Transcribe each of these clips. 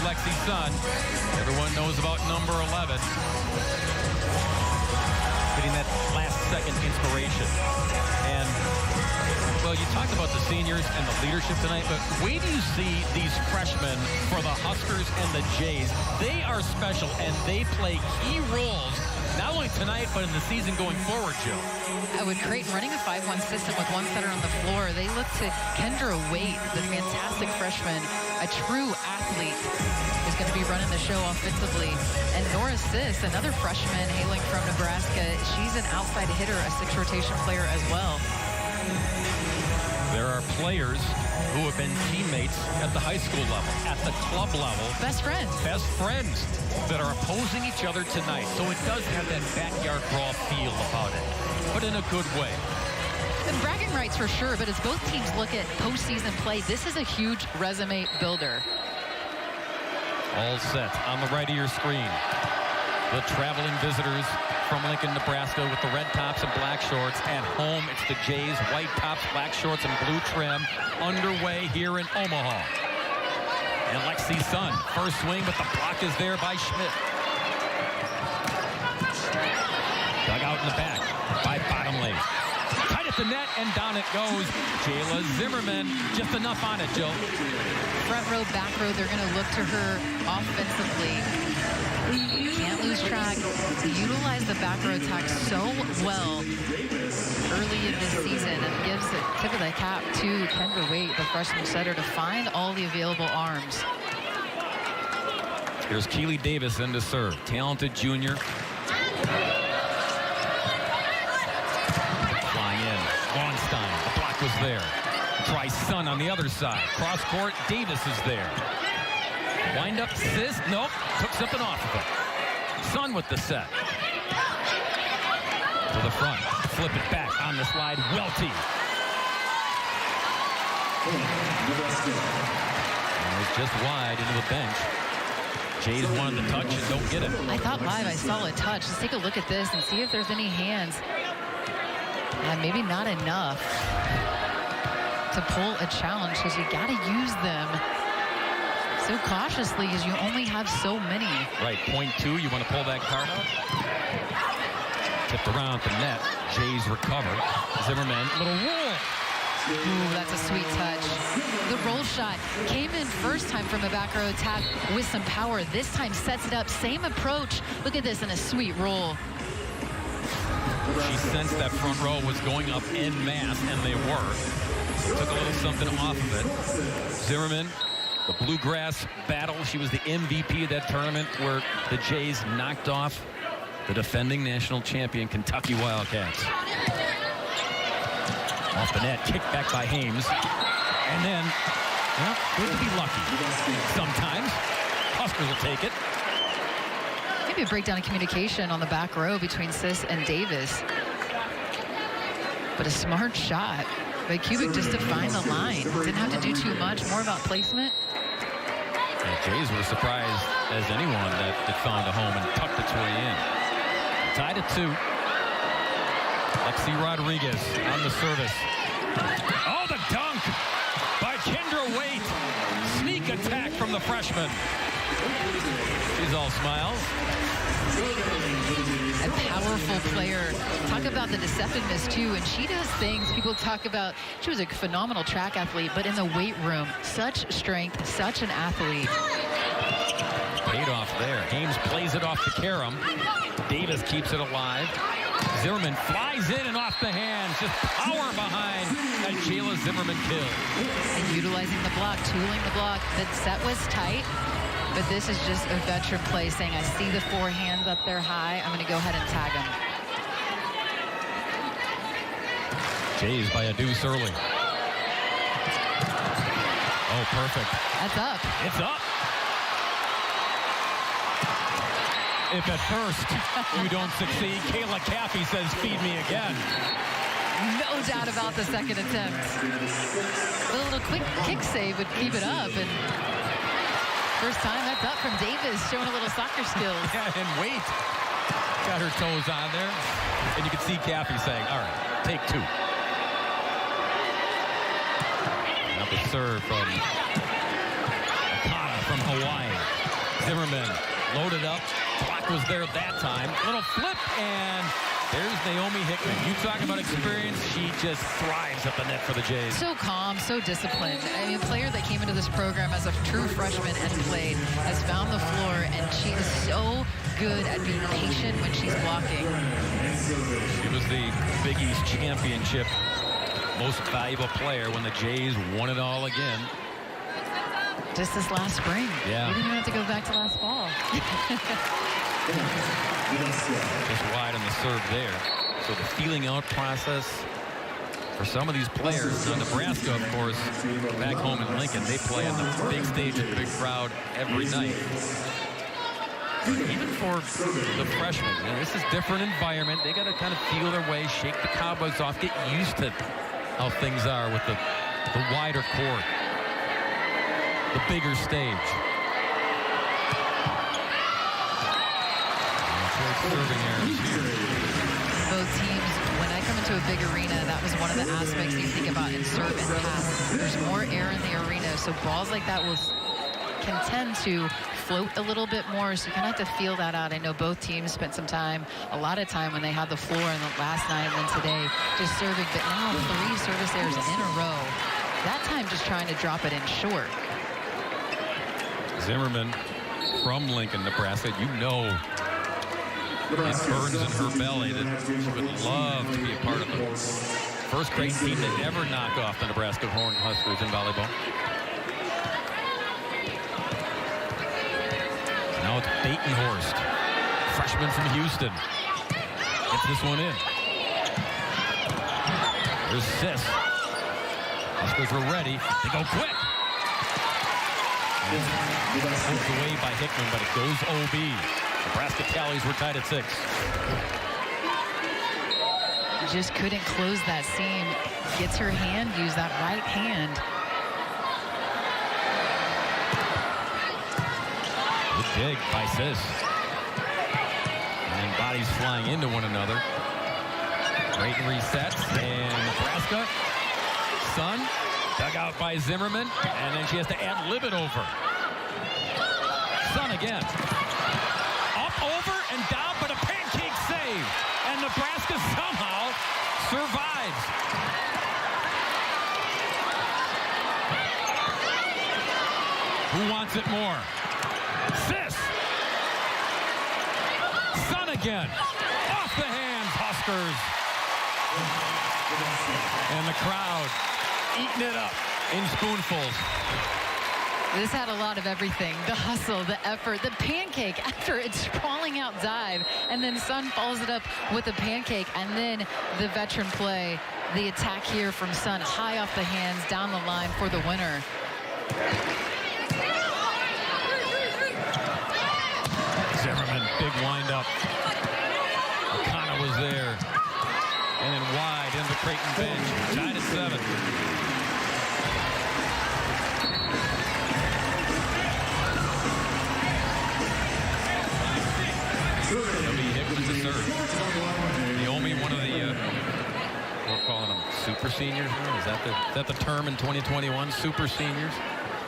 Lexi's son. Everyone knows about number 11. Getting that last-second inspiration. And, well, you talked about the seniors and the leadership tonight, but wait till you see these freshmen for the Huskers and the Jays. They are special, and they play key roles, not only tonight, but in the season going forward, Jill. With Creighton running a 5-1 system with one setter on the floor, they look to Kendra Waite, the fantastic freshman, a true athlete, is going to be running the show offensively. And Nora Sis, another freshman hailing from Nebraska, she's an outside hitter, a 6 rotation player as well. There are players who have been teammates at the high school level, at the club level. Best friends. Best friends that are opposing each other tonight. So it does have that backyard brawl feel about it, but in a good way. And bragging rights for sure, but as both teams look at postseason play, this is a huge resume builder. All set on the right of your screen. The traveling visitors from Lincoln, Nebraska with the red tops and black shorts. At home, it's the Jays, white tops, black shorts, and blue trim. Underway here in Omaha. And Lexi's son, first swing, but the block is there by Schmidt. Dug out in the back by Bottomley. Tight at the net, and down it goes. Jayla Zimmerman, just enough on it, Jill. Front row, back row, they're going to look to her offensively. Can't lose track. Utilize the back row attack so well early in this season, and gives the tip of the cap to Kendra Waite, the freshman setter, to find all the available arms. Here's Keely Davis in to serve. Talented junior. Flying in. Vaughnstein. The block was there. Try Sun on the other side. Cross court. Davis is there. Wind up assist. Nope. Took something off of it. Sun with the set. To the front. Flip it back on the slide. Welty. And it's just wide into the bench. Jays wanted the touch and don't get it. I thought live I saw a touch. Let's take a look at this and see if there's any hands. Maybe not enough to pull a challenge, because you got to use them so cautiously, because you only have so many. Right, .2, you want to pull that card out? Tipped around at the net. Jays recover. Zimmerman, little roll. Ooh, that's a sweet touch. The roll shot came in first time from a back row attack with some power. This time sets it up. Same approach. Look at this, in a sweet roll. She sensed that front row was going up en masse, and they were. Took a little something off of it. Zimmerman, the Bluegrass battle. She was the MVP of that tournament where the Jays knocked off the defending national champion Kentucky Wildcats. Off the net, kicked back by Hames. And then, well, good to be lucky. Sometimes, Huskers will take it. Maybe a breakdown of communication on the back row between Sis and Davis. But a smart shot by Kubik just to find the line. Didn't have to do too much, more about placement. The Jays were surprised as anyone that it found a home and tucked its way in. Tied at 2. Lexi Rodriguez on the service. Oh, the dunk by Kendra Waite. Sneak attack from the freshman. She's all smiles. A powerful player. Talk about the deceptiveness too, and she does things people talk about. She was a phenomenal track athlete, but in the weight room, such strength, such an athlete. Paid off there. Hames plays it off to Karam. Davis keeps it alive. Zimmerman flies in and off the hands. Just power behind that Jayla Zimmerman kill. And utilizing the block, tooling the block. The set was tight, but this is just a veteran play, saying, I see the 4 hands up there high. I'm going to go ahead and tag him. Jays by a deuce early. Oh, perfect. That's up. It's up. If at first you don't succeed, Kayla Caffey says, feed me again. No doubt about the second attempt. A little quick kick save would keep it up. And first time, that's up from Davis, showing a little soccer skills. Yeah, and Waite got her toes on there. And you can see Caffey saying, all right, take 2. Now the serve from Kana from Hawaii. Zimmerman loaded up. Block was there that time. Little flip, and there's Naomi Hickman. You talk about experience. She just thrives at the net for the Jays. So calm, so disciplined. I mean, a player that came into this program as a true freshman and played has found the floor, and she is so good at being patient when she's blocking. She was the Big East championship most valuable player when the Jays won it all again. Just this last spring. Yeah. You didn't even have to go back to last fall. Just wide on the serve there. So the feeling out process for some of these players. Now Nebraska, of course, back home in Lincoln, they play on the big stage and big crowd every night. Even for the freshmen, this is different environment. They got to kind of feel their way, shake the cobwebs off, get used to how things are with the wider court, the bigger stage. Serving errors here. Both teams, when I come into a big arena, that was one of the aspects you think about in serve and pass. There's more air in the arena, so balls like that can tend to float a little bit more, so you kind of have to feel that out. I know both teams spent a lot of time when they had the floor in the last night and then today just serving, but now 3 service errors in a row. That time just trying to drop it in short. Zimmerman from Lincoln, Nebraska, you know it burns in her belly that she would love to be a part of the first Creighton team to ever knock off the Nebraska Cornhuskers in volleyball. Now it's Dayton Horst, freshman from Houston. Gets this one in. There's Sis. Huskers are ready. They go quick. Poked away by Hickman, but it goes OB. Nebraska tallies were tied at 6. Just couldn't close that seam. Gets her hand, use that right hand. Good dig by Sis. And then bodies flying into one another. Creighton resets, and Nebraska. Sun, dug out by Zimmerman, and then she has to ad-lib it over. Sun again. Over and down, but a pancake save. And Nebraska somehow survives. Who wants it more? Sis. Sun again. Off the hands, Huskers. And the crowd eating it up in spoonfuls. This had a lot of everything. The hustle, the effort, the pancake after its sprawling out dive. And then Sun follows it up with a pancake. And then the veteran play, the attack here from Sun, high off the hands, down the line for the winner. Zimmerman, big windup. Kana was there. And then wide into the Creighton bench. Tied at 7. Naomi, one of the, we're calling them super seniors. Is that the term in 2021? Super seniors?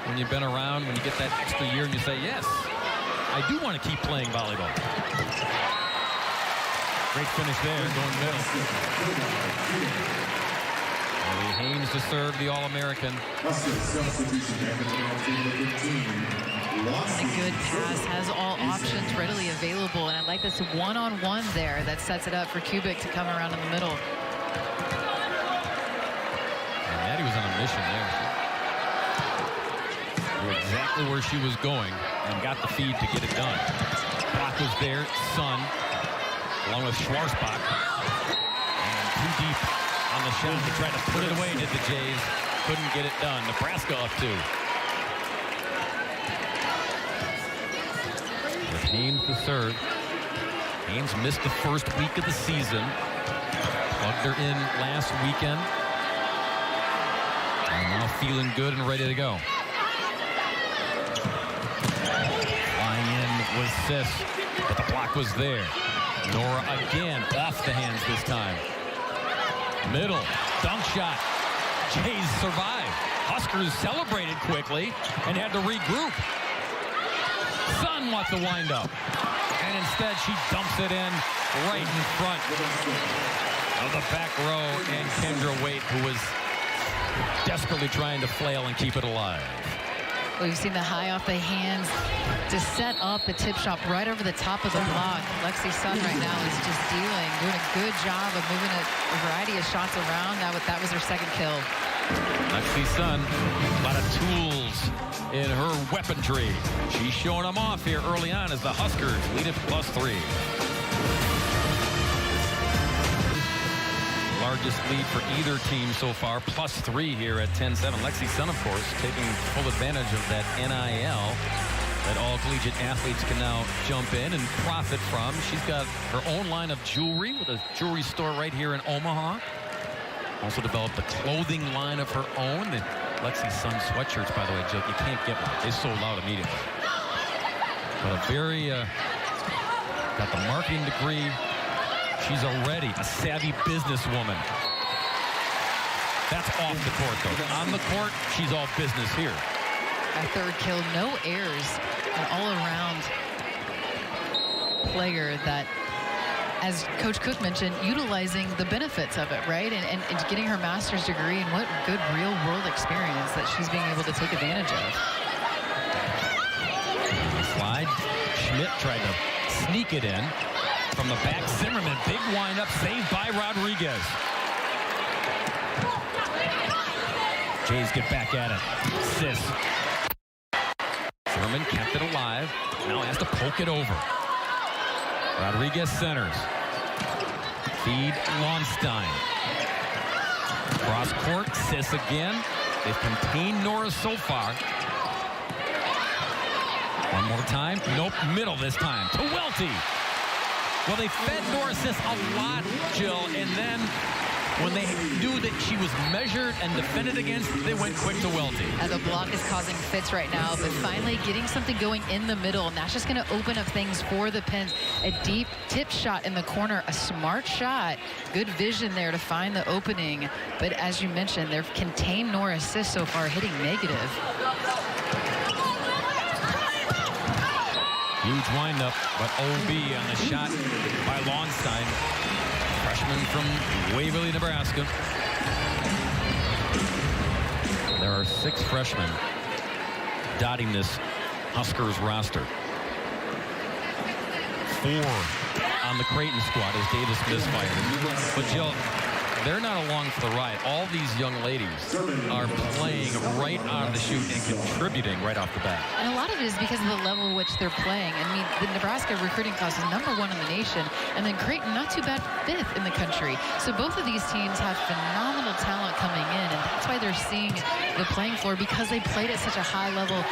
When you've been around, when you get that extra year and you say, yes, I do want to keep playing volleyball. Great finish there, going middle. Haynes to serve, the All-American. A good pass, has all options readily available, and I like this one-on-one there that sets it up for Kubik to come around in the middle. And Maddie was on a mission there. Knew exactly where she was going and got the feed to get it done. Block was there, Sun, along with Schwarzbach. And too deep on the shot to try to put it away, did the Jays. Couldn't get it done. Nebraska up 2. Haynes to serve. Haynes missed the first week of the season. Plugged her in last weekend. And now feeling good and ready to go. Flying in was Sis, but the block was there. Nora again off the hands this time. Middle, dunk shot. Jays survive. Huskers Huskers celebrated quickly and had to regroup. Sun wants to wind up. And instead, she dumps it in right in front of the back row and Kendra Waite, who was desperately trying to flail and keep it alive. We've seen the high off the hands to set up the tip shot right over the top of the block. Lexi Sun right now is just doing a good job of moving a variety of shots around. That was her second kill. Lexi Sun, a lot of tools in her weaponry. She's showing them off here early on as the Huskers lead it +3. Largest lead for either team so far, +3 here at 10-7. Lexi Sun, of course, taking full advantage of that NIL that all collegiate athletes can now jump in and profit from. She's got her own line of jewelry with a jewelry store right here in Omaha. Also developed a clothing line of her own. The Lexi Sun sweatshirts, by the way, Jill, you can't get one. They sold out immediately. But a very, got the marketing degree. She's already a savvy businesswoman. That's off the court, though. On the court, she's all business here. A third kill, no errors, an all-around player that, as Coach Cook mentioned, utilizing the benefits of it, right? And getting her master's degree, and what good real-world experience that she's being able to take advantage of. Slide. Schmidt tried to sneak it in. From the back, Zimmerman, big windup, saved by Rodriguez. Jays get back at it. Sis. Zimmerman kept it alive. Now has to poke it over. Rodriguez centers. Feed Lonstein. Cross court, Sis again. They've contained Norris so far. One more time. Nope, middle this time. To Welty. Well, they fed Norris a lot, Jill, and then when they knew that she was measured and defended against, they went quick to Welty. The block is causing fits right now, but finally getting something going in the middle, and that's just going to open up things for the Pens. A deep tip shot in the corner, a smart shot. Good vision there to find the opening, but as you mentioned, they've contained Norris so far, hitting negative. Huge windup, but OB on the shot by Lonstein. Freshman from Waverly, Nebraska. There are 6 freshmen dotting this Huskers roster. 4 on the Creighton squad as Davis misfired. But Jill, they're not along for the ride. All these young ladies are playing right out of the chute and contributing right off the bat. And a lot of it is because of the level at which they're playing. I mean, the Nebraska recruiting class is #1 in the nation, and then Creighton, not too bad, 5th in the country. So both of these teams have phenomenal talent coming in, and that's why they're seeing the playing floor, because they played at such a high level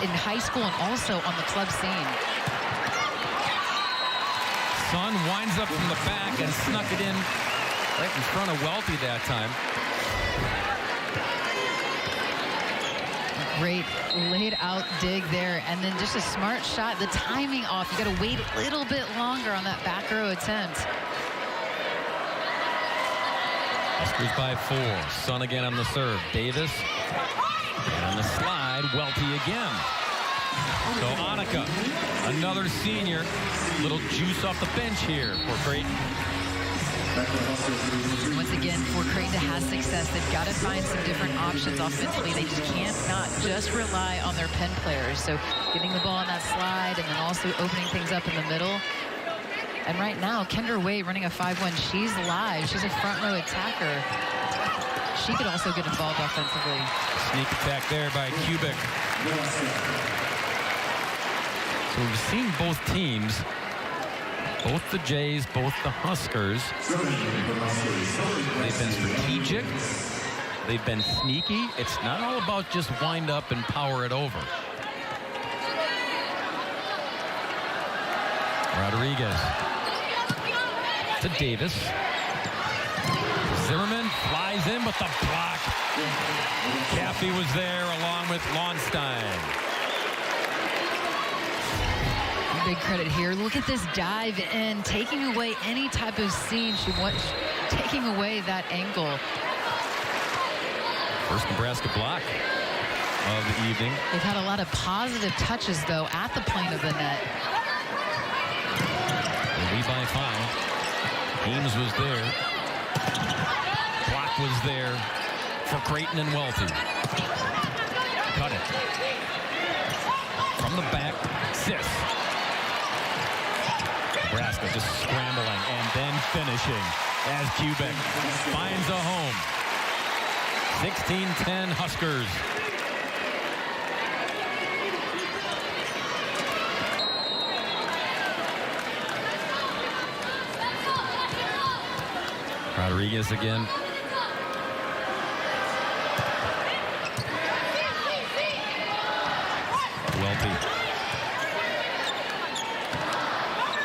in high school and also on the club scene. Sun winds up from the back and snuck it in right in front of Welty that time. Great laid out dig there, and then just a smart shot. The timing off. You got to wait a little bit longer on that back row attempt. Huskers by 4. Sun again on the serve. Davis. And on the slide, Welty again. So Annika, another senior. Little juice off the bench here for Creighton. Once again, for Creighton to have success, they've got to find some different options offensively. They just can't not just rely on their Penn players. So getting the ball on that slide and then also opening things up in the middle. And right now, Kendra Waite running a 5-1. She's live. She's a front row attacker. She could also get involved offensively. Sneak attack there by Kubik. So we've seen both teams, both the Jays, both the Huskers. They've been strategic. They've been sneaky. It's not all about just wind up and power it over. Rodriguez to Davis. Zimmerman flies in with the block. Caffey was there along with Lonstein. Big credit here. Look at this dive in, taking away any type of seam. She wants taking away that angle. First Nebraska block of the evening. They've had a lot of positive touches, though, at the plane of the net. They lead by 5. Ames was there. Block was there for Creighton and Welty. Cut it. From the back, Sis. Nebraska just scrambling and then finishing as Kubik finds a home. 16-10 Huskers. Rodriguez again. Welty.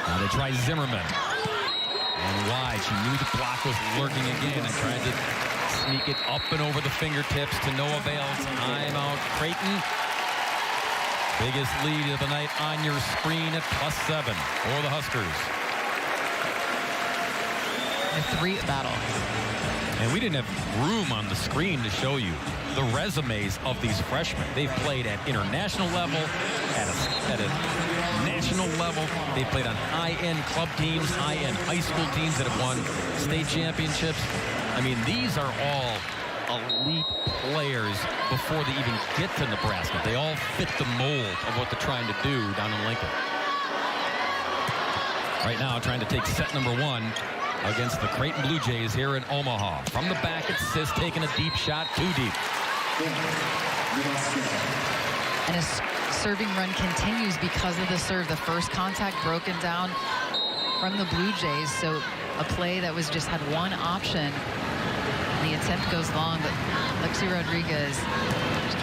Now they try Zimmerman. And wide. She knew the block was lurking again. I tried to sneak it up and over the fingertips to no avail. Timeout Creighton. Biggest lead of the night on your screen at +7 for the Huskers. A 3 battle. And we didn't have room on the screen to show you the resumes of these freshmen. They've played at international level, at a national level. They've played on high-end club teams, high-end high school teams that have won state championships. I mean, these are all elite players before they even get to Nebraska. They all fit the mold of what they're trying to do down in Lincoln. Right now, trying to take set number 1 against the Creighton Blue Jays here in Omaha. From the back, it's Sis taking a deep shot, too deep. And a serving run continues because of the serve. The first contact broken down from the Blue Jays. So a play that was just had one option. And the attempt goes long, but Lexi Rodriguez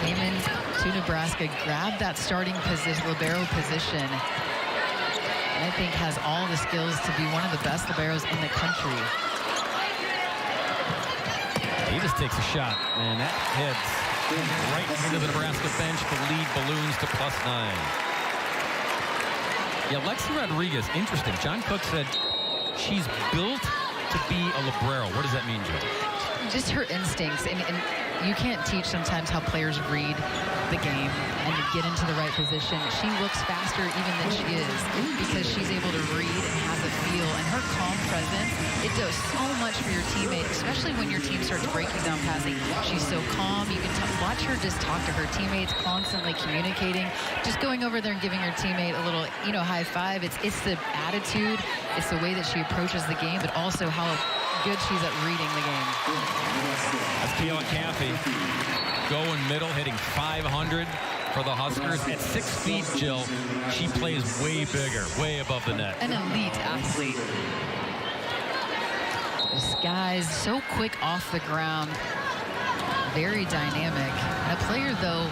came in to Nebraska, grabbed that starting position, libero position. And I think has all the skills to be one of the best liberos in the country. Davis takes a shot, and that heads right into the Nebraska bench. The lead balloons to +9. Yeah, Lexi Rodriguez, interesting. John Cook said she's built to be a libero. What does that mean, Joe? Just her instincts, and you can't teach sometimes how players read the game and get into the right position. She looks faster even than she is because she's able to read and have the feel, and her calm presence, it does so much for your teammate, especially when your team starts breaking down passing. She's so calm. You can watch her just talk to her teammates, constantly communicating, just going over there and giving her teammate a little, high five. It's the attitude, it's the way that she approaches the game, but also how good she's at reading the game. That's Keelan Caffey going middle, hitting .500 for the Huskers. At 6 feet, Jill, she plays way bigger, way above the net. An elite athlete. This guy's so quick off the ground, very dynamic. And a player, though,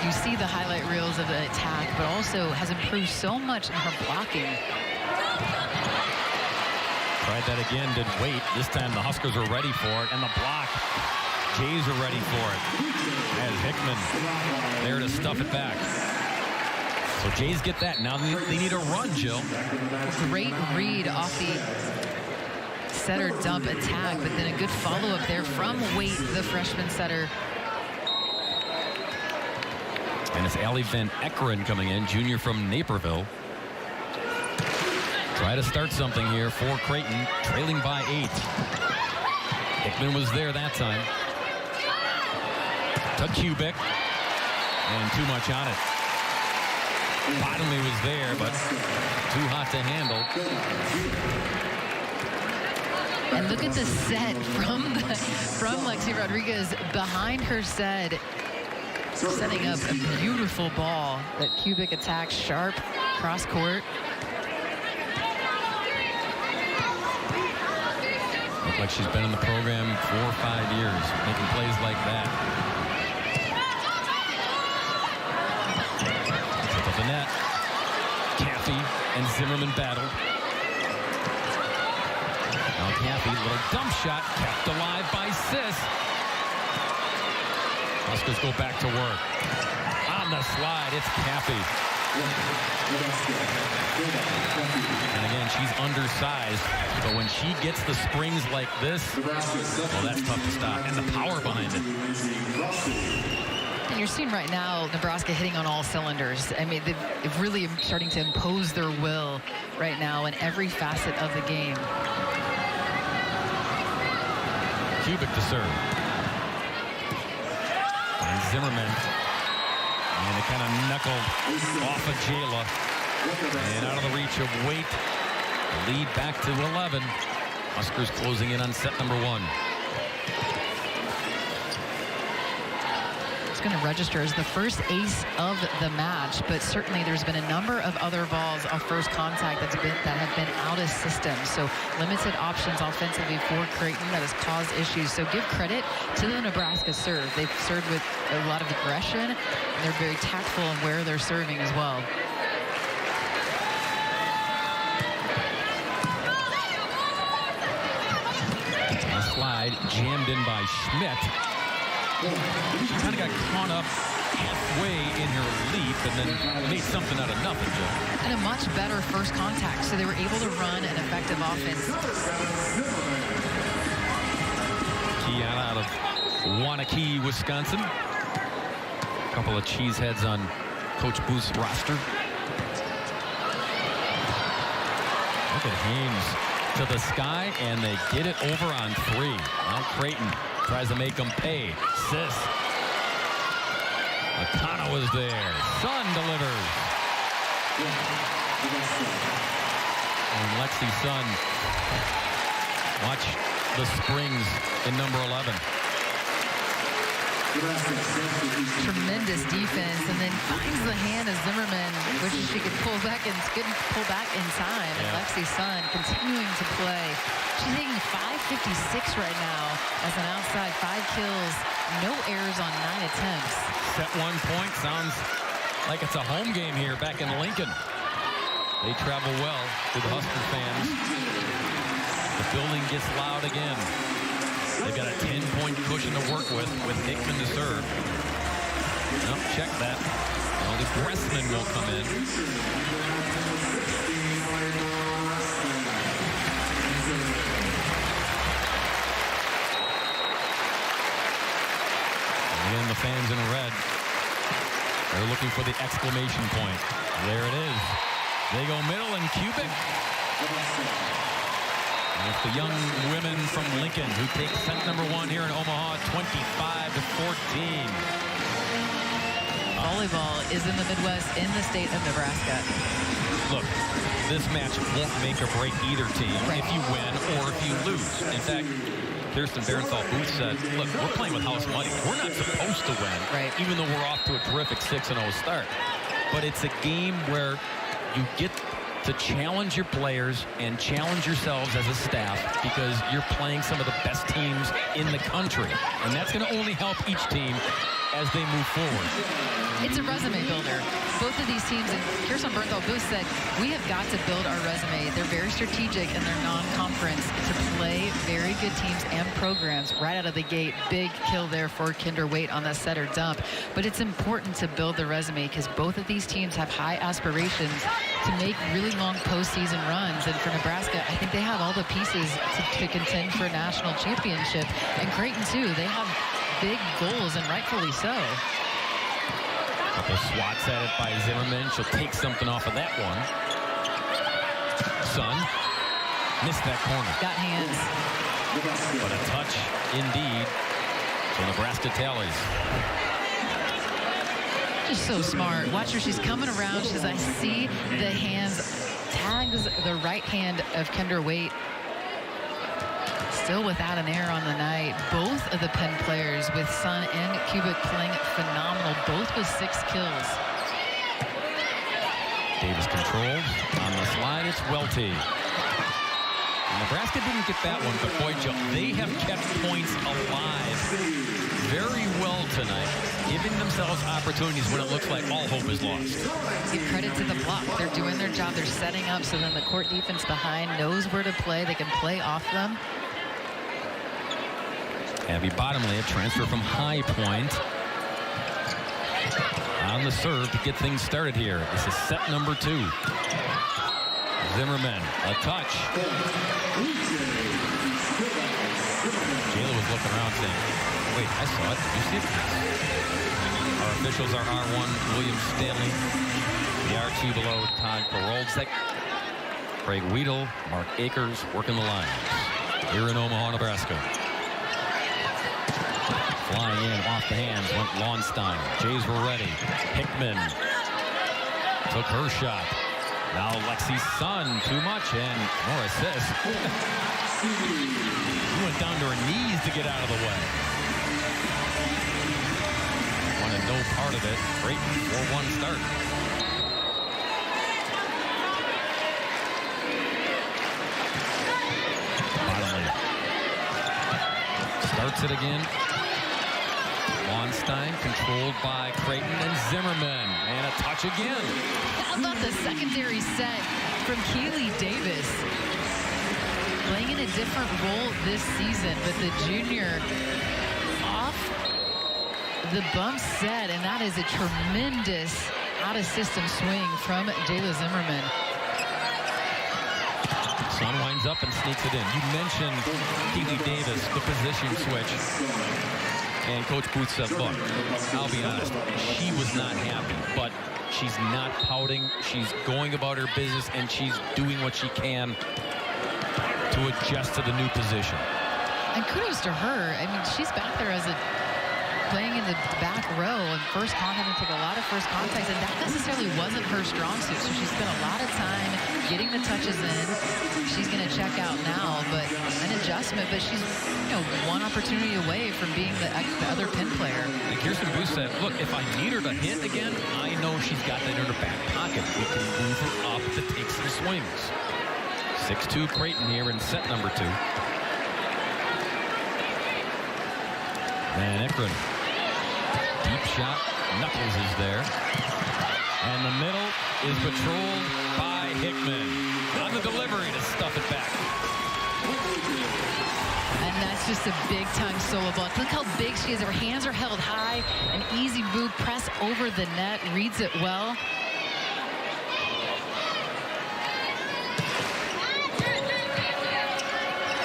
you see the highlight reels of the attack, but also has improved so much in her blocking. Tried that again, didn't wait. This time the Huskers are ready for it, and the block. Jays are ready for it. As Hickman there to stuff it back. So Jays get that. Now they need a run, Jill. Great read off the setter dump attack, but then a good follow-up there from Waite, the freshman setter. And it's Allie Van Eckeren coming in, junior from Naperville. Try to start something here for Creighton, trailing by 8. Hickman was there that time. To Kubik, and too much on it. Bottomley was there, but too hot to handle. And look at the set from Lexi Rodriguez behind her set, setting up a beautiful ball that Kubik attacks sharp cross court. Looked like she's been in the program 4 or 5 years, making plays like that. Tip of the net. Caffey and Zimmerman battled. Now Caffey, little dump shot, kept alive by Sis. Huskers go back to work. On the slide, it's Caffey. And again, she's undersized, but when she gets the springs like this, well, that's tough to stop. And the power behind it. And you're seeing right now Nebraska hitting on all cylinders. I mean, they've really starting to impose their will right now in every facet of the game. Kubik to serve. And Zimmerman. And it kind of knuckled off of Jayla. And out of the reach of Waite. The lead back to 11. Huskers closing in on set number 1. It's going to register as the first ace of the match, but certainly there's been a number of other balls off first contact that have been out of system. So limited options offensively for Creighton that has caused issues. So give credit to the Nebraska serve. They've served with a lot of aggression, and they're very tactful in where they're serving as well. Slide jammed in by Schmidt. She kind of got caught up halfway in her leap and then made something out of nothing, Joe. And a much better first contact, so they were able to run an effective offense. Kiana out of Waunakee, Wisconsin. A couple of cheeseheads on Coach Booth's roster. Look at Haynes to the sky, and they get it over on 3. Now Creighton tries to make them pay. Sis. Akana was there. Sun delivers. And Lexi Sun. Watch the springs in number 11. Tremendous defense, and then finds the hand of Zimmerman, which she could pull back in time. And Lexi Sun continuing to play. She's hitting 556 right now as an outside, 5 kills, no errors on 9 attempts. Set 1 point. Sounds like it's a home game here back in Lincoln. They travel well to the Husker fans. The building gets loud again. They've got a 10-point cushion to work with Hickman to serve. No, check that. Well, the Gressman will come in. And again, the fans in red. They're looking for the exclamation point. There it is. They go middle, and Kubik. And it's the young women from Lincoln who take set number 1 here in Omaha, 25-14. Volleyball is in the Midwest, in the state of Nebraska. Look, this match won't make or break either team if you win or if you lose. In fact, Kirsten Barenthal Booth said, look, we're playing with house money. We're not supposed to win, even though we're off to a terrific 6-0 start. But it's a game where you get to challenge your players and challenge yourselves as a staff, because you're playing some of the best teams in the country. And that's going to only help each team as they move forward. It's a resume builder. Both of these teams, and Kirsten Barenthal Booth said, we have got to build our resume. They're very strategic in their non-conference to play very good teams and programs right out of the gate. Big kill there for Kinder Waite on that setter dump. But it's important to build the resume because both of these teams have high aspirations to make really long postseason runs. And for Nebraska, I think they have all the pieces to contend for a national championship. And Creighton, too, they have big goals, and rightfully so. Couple swats at it by Zimmerman. She'll take something off of that one. Sun missed that corner. Got hands. But a touch indeed. So Nebraska tallies. Just so smart. Watch her. She's coming around. She says, I see the hands. Tags the right hand of Kinder Waite. Still without an error on the night. Both of the Penn players, with Sun and Kubik, playing phenomenal. Both with 6 kills. Davis controls on the slide. It's Welty. Nebraska didn't get that one, but boy, Joe, they have kept points alive very well tonight, giving themselves opportunities when it looks like all hope is lost. Give credit to the block. They're doing their job. They're setting up so then the court defense behind knows where to play. They can play off them. Abby Bottomley, a transfer from High Point. On on the serve to get things started here. This is set number 2. Zimmerman, a touch. Jayla was looking around saying, wait, I saw it. Did you see it? Our officials are R1, William Stanley. The R2 below, Todd Korolczyk. Craig Weedle, Mark Akers working the lines here in Omaha, Nebraska. Flying in off the hands went Launstein. Jays were ready. Hickman took her shot. Now Lexi's son, too much, and more assists. She went down to her knees to get out of the way. Wanted no part of it. Creighton 4-1 start. Bottomley starts it again. Launstein controlled by Creighton and Zimmerman, and a touch again. How about the secondary set from Keely Davis? Playing in a different role this season, but the junior off the bump set, and that is a tremendous out-of-system swing from Jayla Zimmerman. Son winds up and sneaks it in. You mentioned Keely Davis, the position switch. And Coach Booth said, look, I'll be honest, she was not happy, but she's not pouting. She's going about her business, and she's doing what she can to adjust to the new position. And kudos to her. I mean, she's back there as a playing in the back row and first contact, and took a lot of first contacts, and that necessarily wasn't her strong suit. So she spent a lot of time getting the touches in. She's going to check out now, but an adjustment. But she's, you know, one opportunity away from being the other pin player. And Kirsten Booth said, look, if I need her to hit again, I know she's got that in her back pocket. We can move her up to take some swings. 6-2 Creighton here in set number 2. Van Ekron. Deep shot. Knuckles is there. And the middle is patrolled by Hickman. On the delivery to stuff it back. And that's just a big-time solo ball. Look how big she is. Her hands are held high. An easy move, press over the net, reads it well.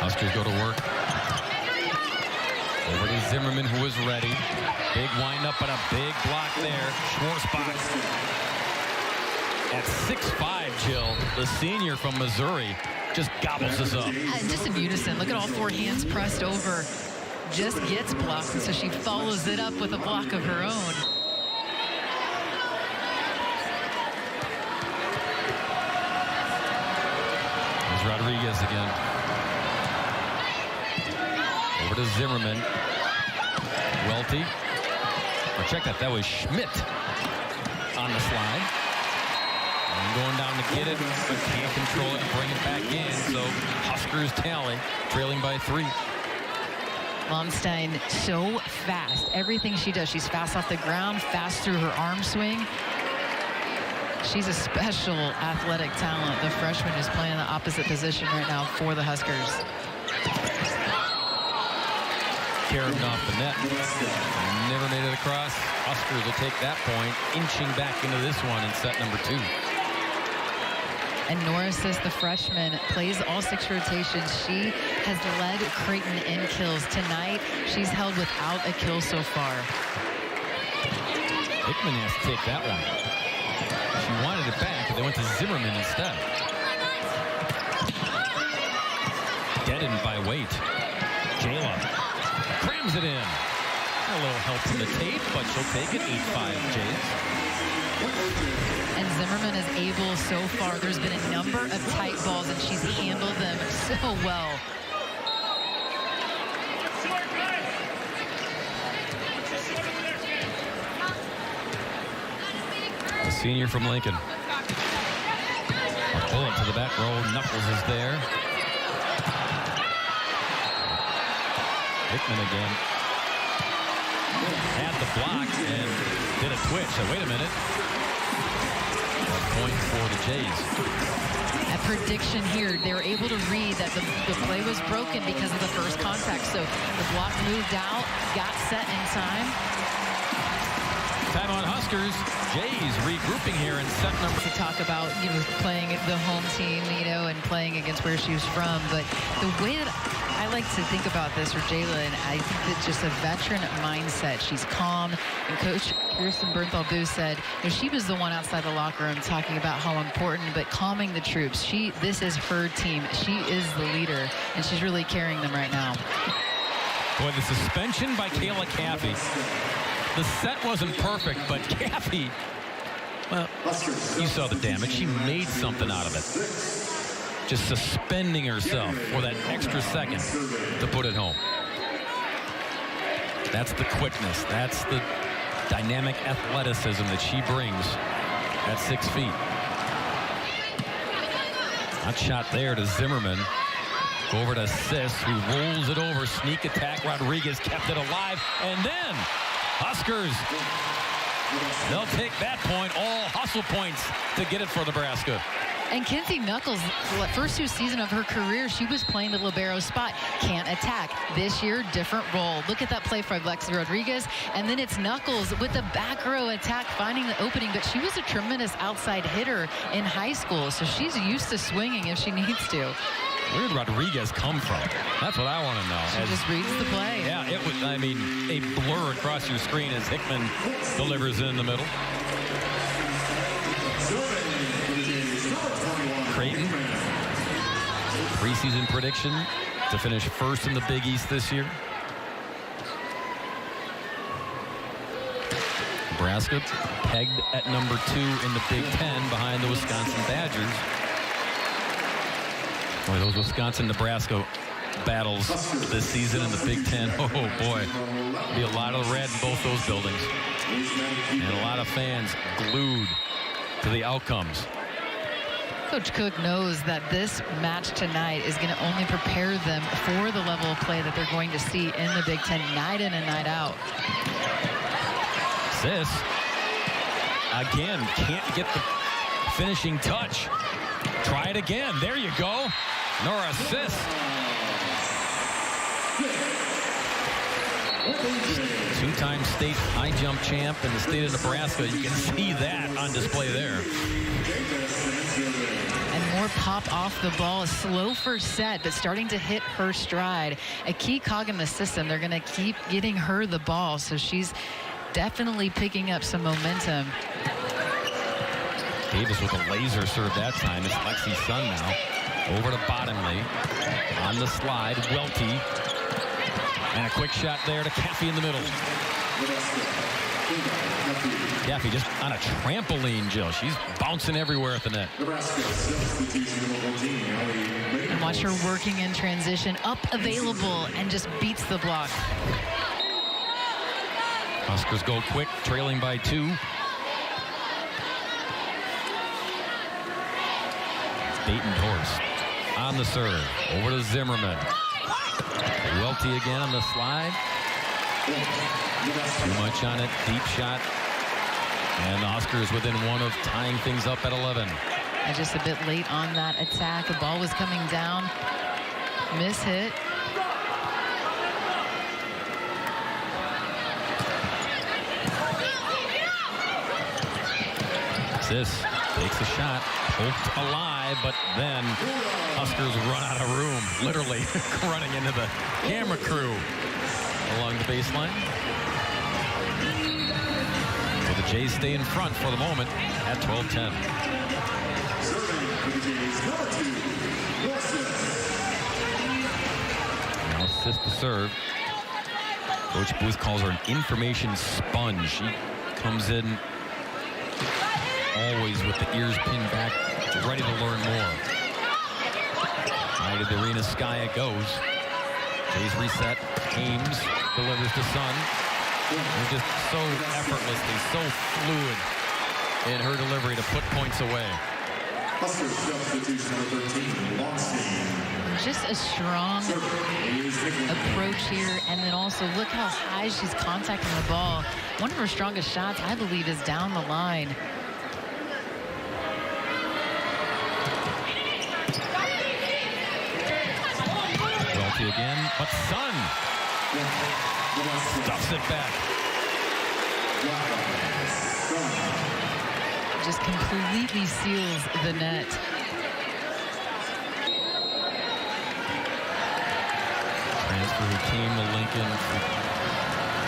Huskers go to work. Over to Zimmerman, who is ready. Big windup, but a big block there. Schwarzbach. At 6'5", Jill, the senior from Missouri, just gobbles us up. Just in unison. Look at all 4 hands pressed over. Just gets blocked, and so she follows it up with a block of her own. There's Rodriguez again. Over to Zimmerman. Welty. Oh, check that. That was Schmidt on the slide. And going down to get it, but can't control it and bring it back in. So Huskers tally, trailing by 3. Launstein so fast. Everything she does, she's fast off the ground, fast through her arm swing. She's a special athletic talent. The freshman is playing the opposite position right now for the Huskers. Carried off the net. Never made it across. Huskers will take that point, inching back into this one in set number 2. And Norris, the freshman, plays all 6 rotations. She has led Creighton in kills. Tonight, she's held without a kill so far. Hickman has to take that one. She wanted it back, but they went to Zimmerman instead. Deadened by weight. Jayla crams it in. A little help from the tape, but she'll take it. 8-5 Jays. And Zimmerman is able so far. There's been a number of tight balls, and she's handled them so well. The senior from Lincoln. A bullet to the back row. Knuckles is there. Hickman again. Had the block and did a twitch. So wait a minute. A point for the Jays. A prediction here. They were able to read that the play was broken because of the first contact. So the block moved out, got set in time. Time on Huskers. Jays regrouping here in set number. To talk about, playing the home team, and playing against where she was from. But the way that I like to think about this for Jalen, I think that just a veteran mindset. She's calm. And Coach Kirsten Bernthal-Booth said, she was the one outside the locker room talking about how important, but calming the troops. This is her team. She is the leader, and she's really carrying them right now. Boy, the suspension by Kayla Caffey. The set wasn't perfect, but Caffey, well, you saw the damage. She made something out of it. Just suspending herself for that extra second to put it home. That's the quickness. That's the dynamic athleticism that she brings at 6 feet. Hot shot there to Zimmerman. Over to Sis, who rolls it over. Sneak attack. Rodriguez kept it alive. And then Huskers, they'll take that point. All hustle points to get it for Nebraska. And Kinsey Knuckles, first 2 seasons of her career, she was playing the libero spot. Can't attack. This year, different role. Look at that play for Lexi Rodriguez. And then it's Knuckles with the back row attack, finding the opening. But she was a tremendous outside hitter in high school, so she's used to swinging if she needs to. Where did Rodriguez come from? That's what I want to know. She just reads the play. Yeah, it was, a blur across your screen as Hickman delivers in the middle. Creighton, preseason prediction to finish first in the Big East this year. Nebraska pegged at number 2 in the Big Ten behind the Wisconsin Badgers. Boy, those Wisconsin-Nebraska battles this season in the Big Ten. Oh, boy. Be a lot of red in both those buildings. And a lot of fans glued to the outcomes. Coach Cook knows that this match tonight is going to only prepare them for the level of play that they're going to see in the Big Ten night in and night out. Sis, again, can't get the finishing touch. Try it again. There you go. Nora Sis. Two-time state high jump champ in the state of Nebraska. You can see that on display there. And more pop off the ball. A slow first set, but starting to hit her stride. A key cog in the system. They're going to keep getting her the ball, so she's definitely picking up some momentum. Davis with a laser serve that time. It's Lexi Sun now. Over to Bottomley. On the slide, Welty. And a quick shot there to Caffey in the middle. Caffey just on a trampoline, Jill. She's bouncing everywhere at the net. And watch her working in transition. Up available and just beats the block. Huskers go quick, trailing by 2. Dayton Torres on the serve. Over to Zimmerman. Welty again on the slide. Too much on it. Deep shot. And the Huskers within 1 of tying things up at 11. And just a bit late on that attack. The ball was coming down. Miss hit. Sis takes a shot. Poked alive, but then Huskers run out of room, literally running into the camera crew along the baseline. So the Jays stay in front for the moment at 12-10. Now Sis to serve. Coach Booth calls her an information sponge. She comes in always with the ears pinned back, ready to learn more. High to the arena sky it goes. Jays reset. Ames delivers to Sun. They're just so effortlessly, so fluid in her delivery to put points away. Just a strong approach here, and then also look how high she's contacting the ball. One of her strongest shots, I believe, is down the line. Again, but Sun stuffs it back. just completely seals the net. Transfer who came to Lincoln,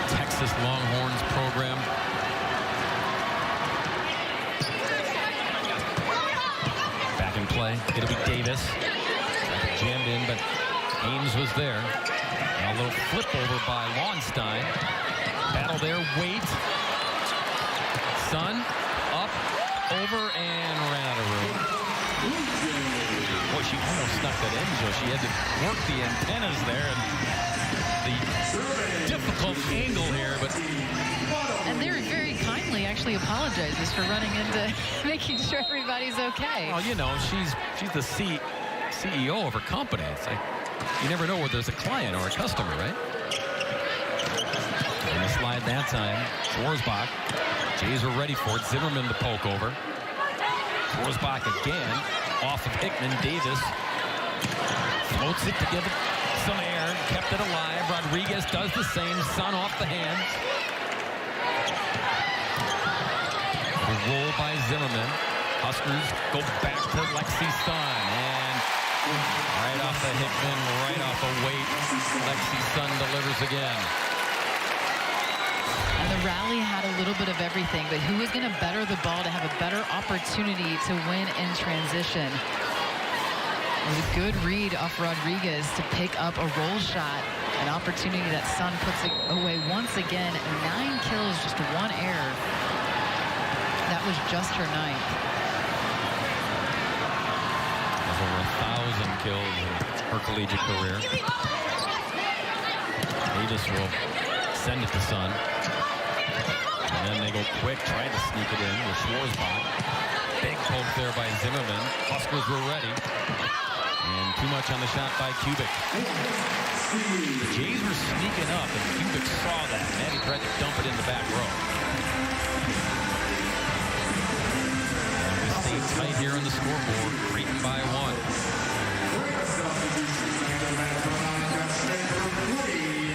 Texas Longhorns program. Back in play. It'll be Davis. Jammed in, but Ames was there. Now a little flip over by Lawnstein. Battle there. Wait. Sun up, over, and ran out of room. Boy, she almost snuck that in, Joe. She had to work the antennas there, and the difficult angle here, but... And they're very kindly actually apologizes for running into making sure everybody's okay. Well, you know, she's the CEO of her company. It's like, you never know where there's a client or a customer, right? And the slide that time, Schwarzbach. Jays are ready for it. Zimmerman to poke over. Schwarzbach again, off of Hickman. Davis floats it to give it some air, kept it alive. Rodriguez does the same. Sun off the hands. The roll by Zimmerman. Huskers go back to Lexi Sun, and right off the Hickman, right off the weight, Lexi Sun delivers again. And the rally had a little bit of everything, but who was going to better the ball to have a better opportunity to win in transition? It was a good read off Rodriguez to pick up a roll shot, an opportunity that Sun puts it away once again. 9 kills, just 1 error. That was just her 9th. That's over 1,000 kills in her collegiate career. Davis will send it to Sun. And then they go quick, trying to sneak it in with Schwarzbach. Big poke there by Zimmerman. Huskers were ready. And too much on the shot by Kubik. The Jays were sneaking up, and Kubik saw that. And he tried to dump it in the back row. And we stay tight here on the scoreboard. Creighton by 1.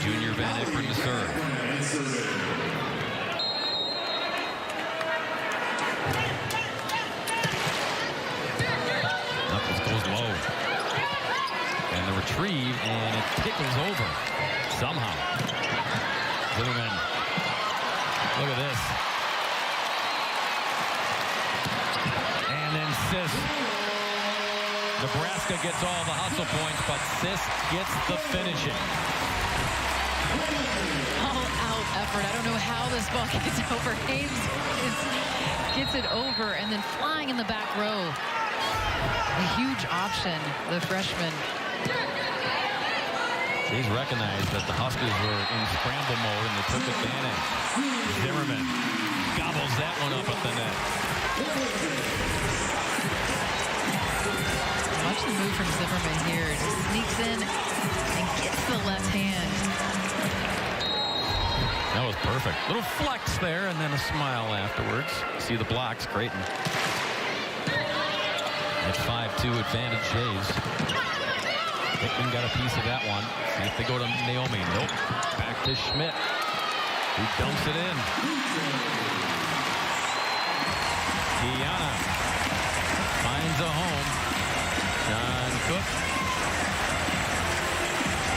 Junior Van Eckeren to serve. Retrieve, and it tickles over somehow. Zimmerman, look at this. And then Sis. Nebraska gets all the hustle points, but Sis gets the finishing. All-out effort. I don't know how this ball gets over. Ames gets it over, and then flying in the back row. A huge option, the freshman. Jays recognized that the Huskers were in scramble mode, and they took advantage. Zimmerman gobbles that one up at the net. Watch the move from Zimmerman here. Just sneaks in and gets the left hand. That was perfect. Little flex there, and then a smile afterwards. See the blocks, Creighton. It's 5-2 advantage Jays. Hickman got a piece of that one. See if they go to Naomi. Nope. Back to Schmidt, who dumps it in. Gianna finds a home. John Cook.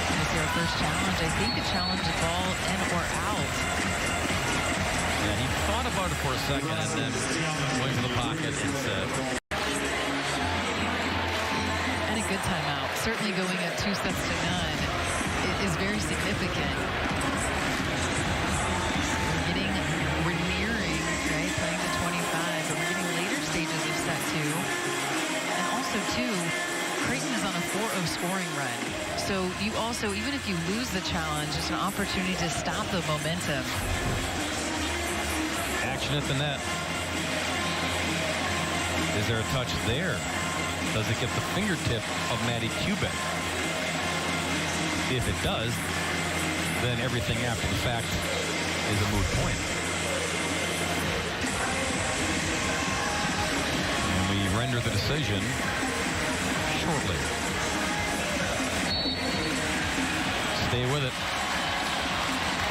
This is our first challenge. I think a challenge is ball in or out. Yeah, he thought about it for a second and then went to the pocket and said. Good timeout. Certainly going up 2 sets to none is very significant. We're nearing, right, playing to 25, but we're getting later stages of set 2. And also, too, Creighton is on a 4-0 scoring run. So you also, even if you lose the challenge, it's an opportunity to stop the momentum. Action at the net. Is there a touch there? Does it get the fingertip of Maddie Kubik? If it does, then everything after the fact is a moot point. And we render the decision shortly. Stay with it.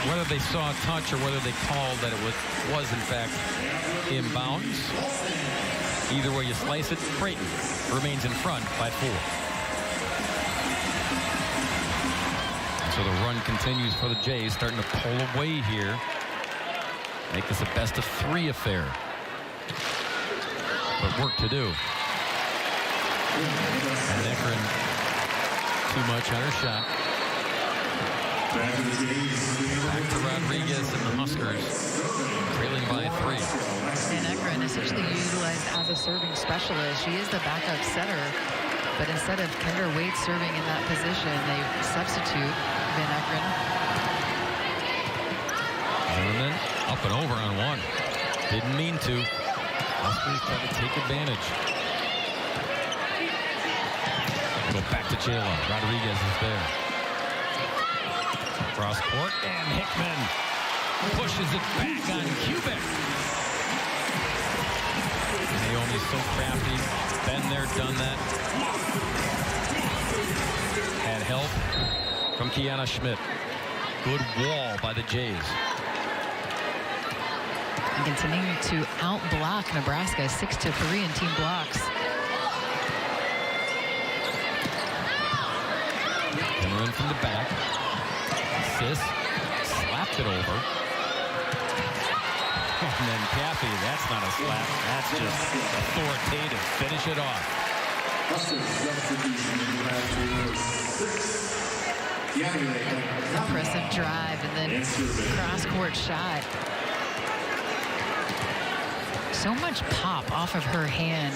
Whether they saw a touch or whether they called that it was in fact inbounds. Either way you slice it, Creighton remains in front by 4. So the run continues for the Jays, starting to pull away here. Make this a best-of-3 affair. But work to do. And Ekron too much on her shot. Back to Rodriguez and the Huskers, trailing by 3. And Ekron essentially utilized as a serving specialist. She is the backup setter, but instead of Kendra Wade serving in that position, they substitute Van Ekron. Zimmerman up and over on one. Didn't mean to. Huskers trying to take advantage. Go back to Jayla. Rodriguez is there. Cross court, and Hickman pushes it back on Kubik. Naomi's so crafty. Been there, done that. Had help from Kiana Schmidt. Good wall by the Jays. And continuing to outblock Nebraska, 6-3 in team blocks. Zimmerman from the back. Sis slapped it over. And then Caffey, that's not a slap. That's just authoritative. Finish it off. Impressive drive and then cross-court shot. So much pop off of her hand.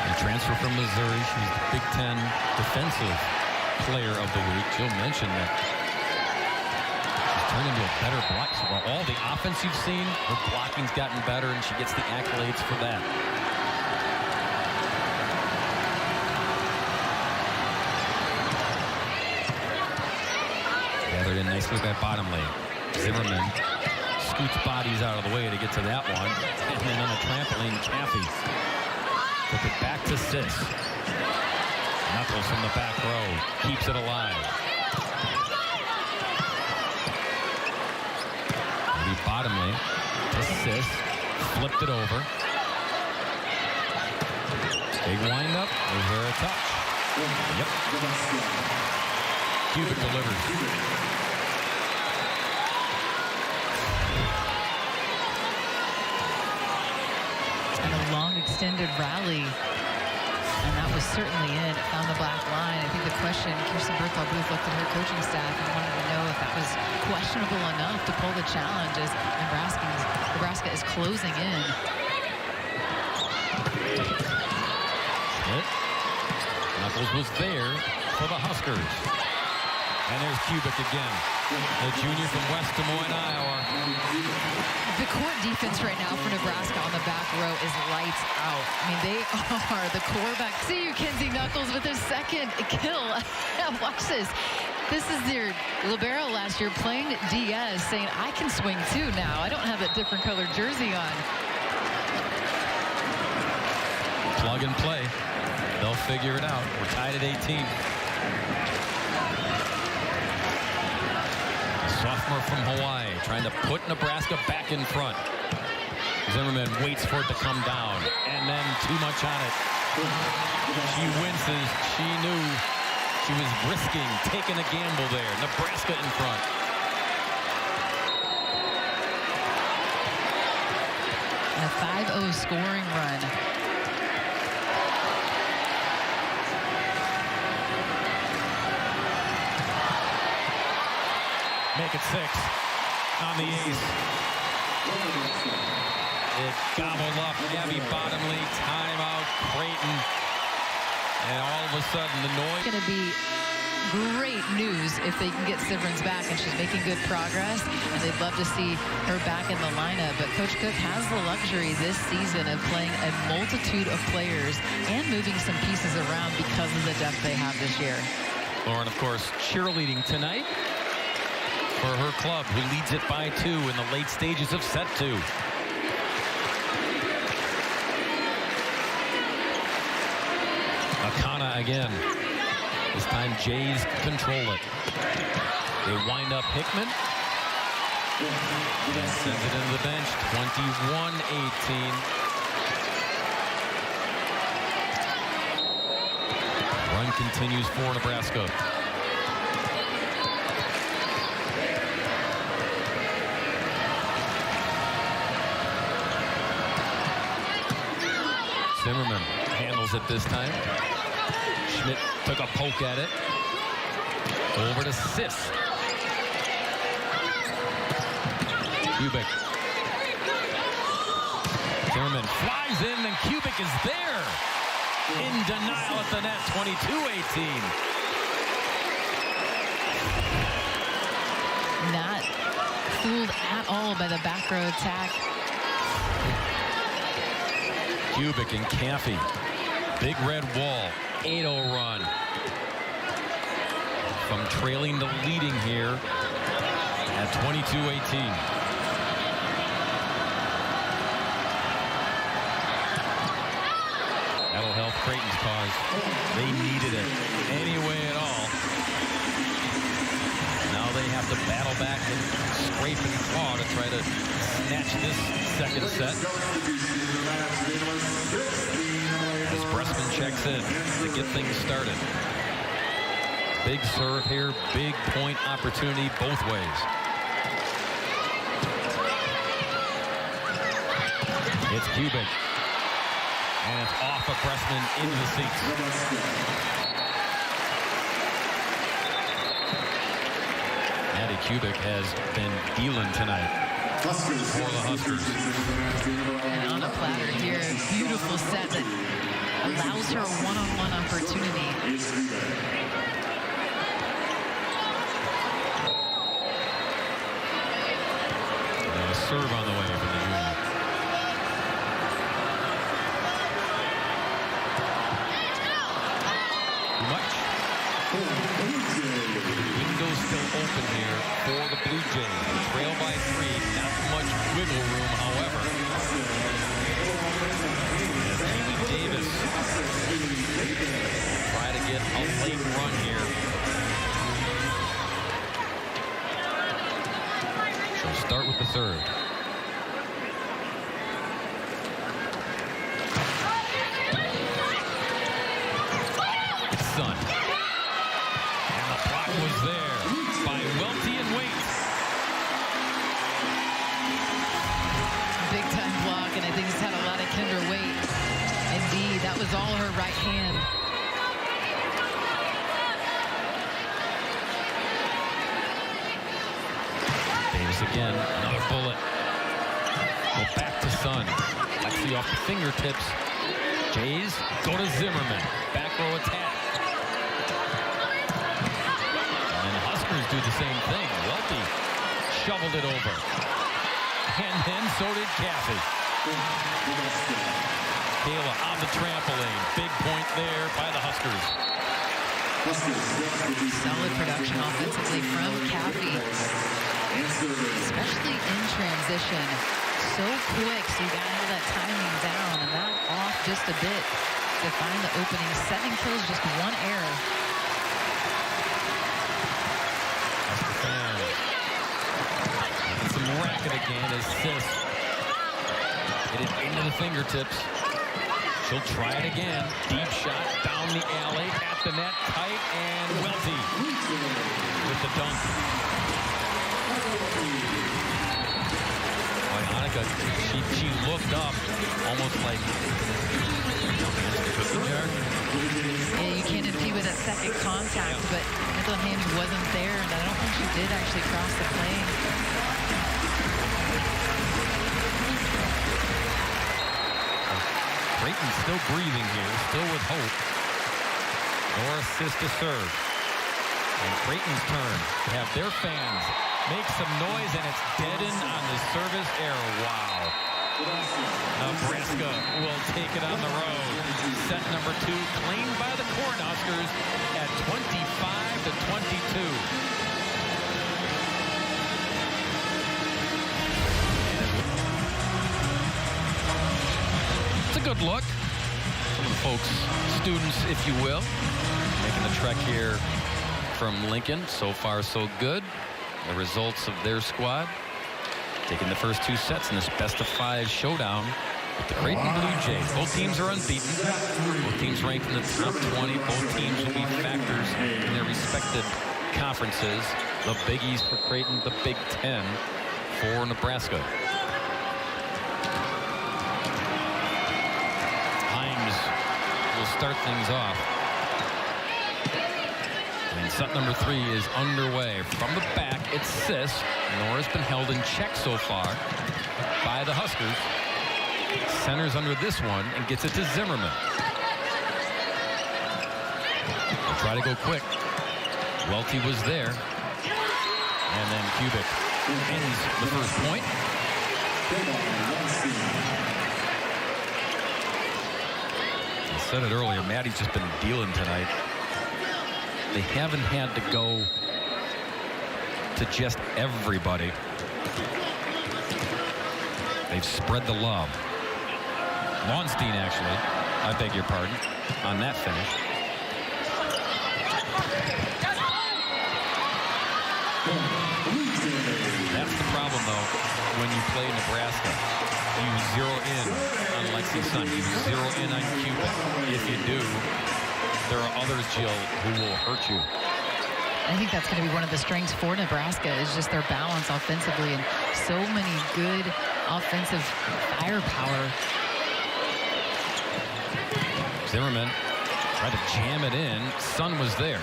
A transfer from Missouri. She's the Big Ten defensive player of the week. Jill mentioned that she's turned into a better block. So while all the offense you've seen, her blocking's gotten better, and she gets the accolades for that. Gathered in nicely by Bottomley. Zimmerman scoots bodies out of the way to get to that one. And then on the trampoline, Caffey took it back to Sis. Knuckles from the back row keeps it alive. Maybe Bottomley to Sis, flipped it over. Big windup. Was there a touch? Yep. Kubik delivers. And a long extended rally. And that was certainly it. It found the black line. I think the question, Kirsten Berthold Booth looked at her coaching staff and wanted to know if that was questionable enough to pull the challenge as Nebraska is closing in. Knuckles was there for the Huskers. And there's Kubik again. The junior from West Des Moines, Iowa. The court defense right now for Nebraska on the back row is lights out. I mean, they are the core back. See you, Kenzie Knuckles, with his second kill. Watch this. This is their libero last year playing Diaz, saying, I can swing too now. I don't have that different colored jersey on. Plug and play. They'll figure it out. We're tied at 18. Sophomore from Hawaii trying to put Nebraska back in front. Zimmerman waits for it to come down, and then too much on it. She winces. She knew she was risking taking a gamble there. Nebraska in front. And a 5-0 scoring run. Make it 6 on the ace. It gobbled up Abby Bottomley. Timeout, Creighton. And all of a sudden, the noise. It's going to be great news if they can get Severance back, and she's making good progress, and they'd love to see her back in the lineup. But Coach Cook has the luxury this season of playing a multitude of players and moving some pieces around because of the depth they have this year. Lauren, of course, cheerleading tonight for her club, who leads it by 2 in the late stages of set 2. Akana again. This time Jays control it. They wind up Hickman. And sends it into the bench. 21-18. Run continues for Nebraska. Zimmerman handles it this time. Schmidt took a poke at it. Over to Sis. Kubik. Zimmerman flies in, and Kubik is there. In denial at the net, 22-18. Not fooled at all by the back row attack. Kubik and Caffey. Big red wall. 8-0 run. From trailing to leading here at 22-18. That'll help Creighton's cause. They needed it any way at all. Now they have to battle back and scrape and claw to try to snatch this second set. As Bressman checks in to get things started. Big serve here, big point opportunity both ways. It's Kubik. And it's off of Bressman into the seats. Maddie Kubik has been dealing tonight for the Huskers. And on a platter here, a beautiful set that allows her a one-on-one opportunity. And a serve on the way from the Union. Too much. Window's still open here for the Blue Jays. Trail by 3. Not much wiggle room, however. As Amy Davis try to get a late run here. She'll start with the serve. Sun. And the block was there by Welty and Waite. Big time block, and I think it's had a lot of Kendra weight. Indeed, that was all her right hand. Davis again, another bullet. Go back to Sun. Lexi off the fingertips. Jays go to Zimmerman. Back row attack. And then Huskers do the same thing. Welty shoveled it over. And then so did Caffey. Kayla on the trampoline. Big point there by the Huskers. Solid production offensively from Caffey. Especially in transition. So quick, so you got to have that timing down, and that off just a bit to find the opening. 7 kills, just 1 error. And some racket again as Sis hit it into the fingertips. She'll try it again. Deep shot down the alley at the net, tight, and Welty with the dunk. Monica, she looked up almost like Yeah, you can't impede with that second contact, but Nickel Hammy wasn't there, and I don't think she did actually cross the plane. Creighton still breathing here, still with hope. Nor assist to serve. And Creighton's turn to have their fans make some noise, and it's deadened on the service error. Wow. Nebraska will take it on the road. Set number 2 claimed by the Cornhuskers at 25-22. It's a good look. Some of the folks, students, if you will, making the trek here from Lincoln. So far, so good. The results of their squad taking the first 2 sets in this best-of-5 showdown with the Creighton Blue Jays. Both teams are unbeaten. Both teams ranked in the top 20. Both teams will be factors in their respective conferences. The Big East for Creighton, the Big Ten for Nebraska. Himes will start things off. And set number 3 is underway. From the back, it's Sis. Nora's been held in check so far by the Huskers. Centers under this one and gets it to Zimmerman. They'll try to go quick. Welty was there. And then Kubik ends the first point. I said it earlier, Maddie's just been dealing tonight. They haven't had to go to just everybody. They've spread the love. Launstein, actually, I beg your pardon, on that finish. That's the problem, though, when you play Nebraska. You zero in on Lexi Sun. You zero in on Kubik. If you do, there are others, Jill, who will hurt you. I think that's going to be one of the strengths for Nebraska is just their balance offensively and so many good offensive firepower. Zimmerman tried to jam it in. Sun was there.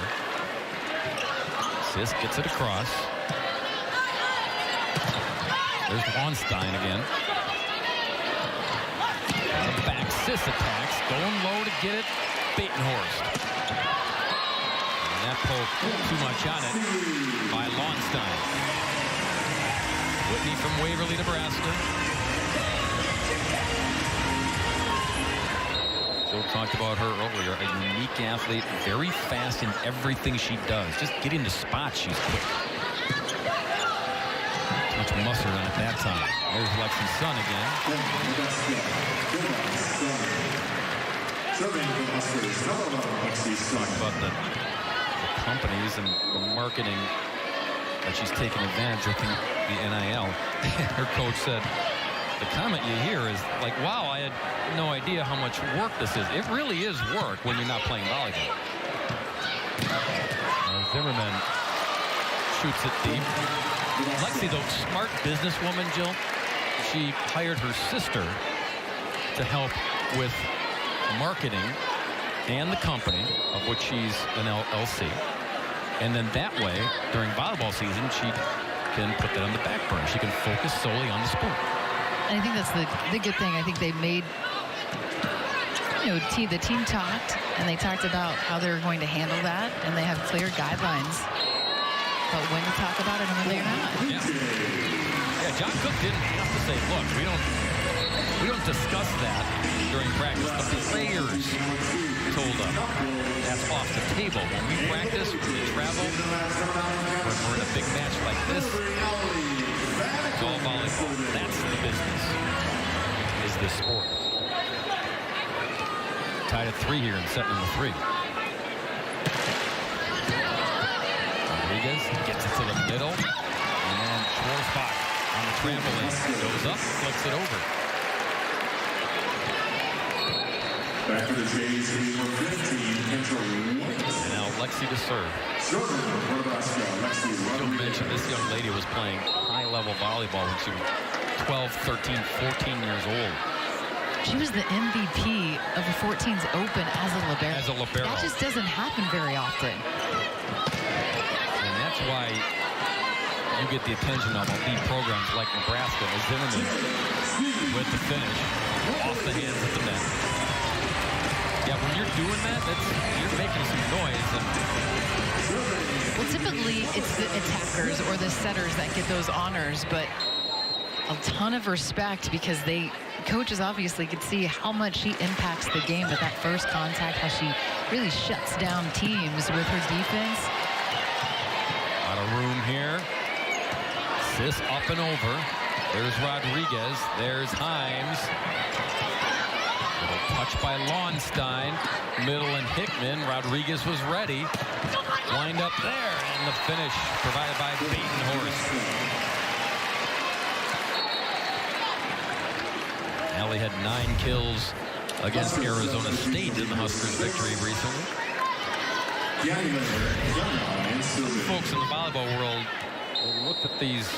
Sis gets it across. There's Launstein again. On the back, Sis attacks. Going low to get it. Batenhorst. And that poke too much on it by Launstein. Whitney from Waverly, Nebraska. Joe talked about her earlier. A unique athlete, very fast in everything she does. Just getting to spots, she's quick. Much muscle in at that time. There's Lexi Sun again. Talk about the companies and the marketing that she's taking advantage of the NIL. Her coach said, the comment you hear is like, wow, I had no idea how much work this is. It really is work when you're not playing volleyball. Zimmerman shoots it deep. Lexi, though, smart businesswoman, Jill. She hired her sister to help with marketing and the company, of which she's an LLC. And then that way, during volleyball season, she can put that on the back burner. She can focus solely on the sport. And I think that's the good thing. I think they made, the team talked, and they talked about how they were going to handle that, and they have clear guidelines about when to talk about it and when they're not. Yeah, John Cook didn't have to say, look, we don't discuss that during practice. The players told us that's off the table. When we practice, when we travel, when we're in a big match like this, it's all volleyball. That's the business, is this sport. Tied at 3 here in set number 3. Rodriguez gets it to the middle, and then Schwarzbach on the trampoline goes up, flips it over. Back to the Jays, number 15, Angela White. And now Lexi to serve. Nebraska, Lexi Joe mentioned this young lady was playing high-level volleyball when she was 12, 13, 14 years old. She was the MVP of the 14s Open as a libero. As a libero. That just doesn't happen very often. And that's why you get the attention of elite programs like Nebraska as Zimmerman with the finish off the hands of the net. Yeah, when you're doing that, you're making some noise. Well, typically it's the attackers or the setters that get those honors, but a ton of respect because coaches obviously could see how much she impacts the game with that first contact, how she really shuts down teams with her defense. A lot of room here. Sis up and over. There's Rodriguez. There's Himes. Little touch by Lawnstein. Middle and Hickman. Rodriguez was ready. Wind up there, and the finish provided by Batenhorst. Allie had 9 kills against Arizona State in the Huskers' victory recently. Folks in the volleyball world looked at these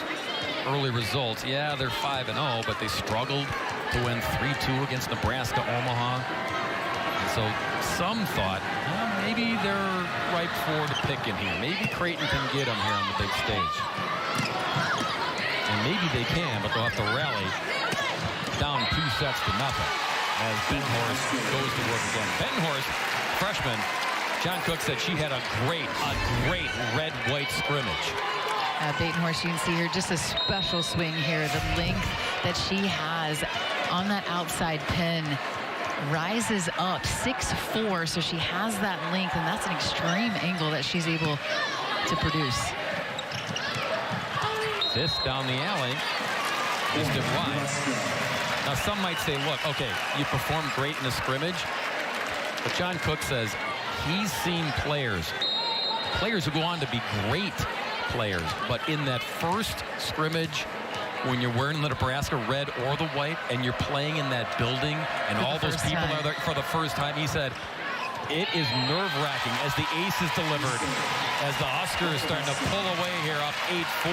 early results. Yeah, they're 5-0, but they struggled to win 3-2 against Nebraska, Omaha. And so some thought, well, maybe they're ripe for the pick in here. Maybe Creighton can get them here on the big stage. And maybe they can, but they'll have to rally down 2 sets to nothing as Batenhorst goes to work again. Batenhorst, freshman, John Cook said she had a great red-white scrimmage. Batenhorst, you can see here, just a special swing here. The length that she has on that outside pin rises up 6'4", so she has that length, and that's an extreme angle that she's able to produce. This down the alley. Missed it wide. Now, some might say, look, okay, you performed great in the scrimmage, but John Cook says he's seen players who go on to be great players, but in that first scrimmage, when you're wearing the Nebraska red or the white and you're playing in that building and all those people are there for the first time, he said it is nerve-wracking as the ace is delivered, as the Huskers starting to pull away here up 8-4.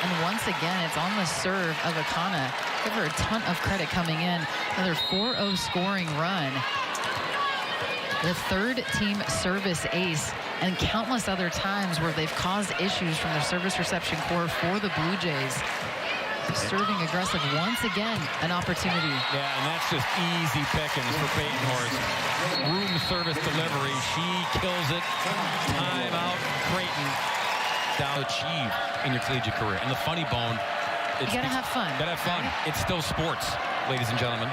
And once again, it's on the serve of Akana. Give her a ton of credit coming in. Another 4-0 scoring run. The third team service ace, and countless other times where they've caused issues from their service reception core for the Blue Jays. Serving aggressive once again, an opportunity. Yeah, and that's just easy pickings for Batenhorst. Room service delivery, she kills it. Timeout, Creighton. Down achieve in your collegiate career. And the funny bone, You gotta have fun. Gotta have fun. Right? It's still sports, ladies and gentlemen.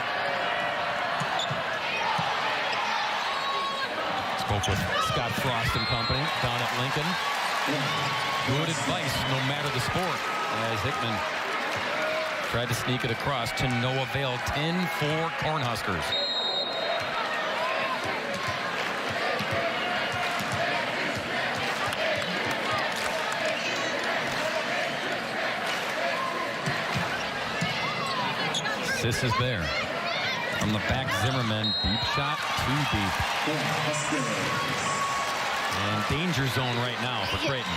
Spoke with Scott Frost and company down at Lincoln. Good advice, no matter the sport. As Hickman tried to sneak it across to no avail. 10-4 Cornhuskers. This is there. From the back, Zimmerman, deep shot, too deep. And danger zone right now for Creighton.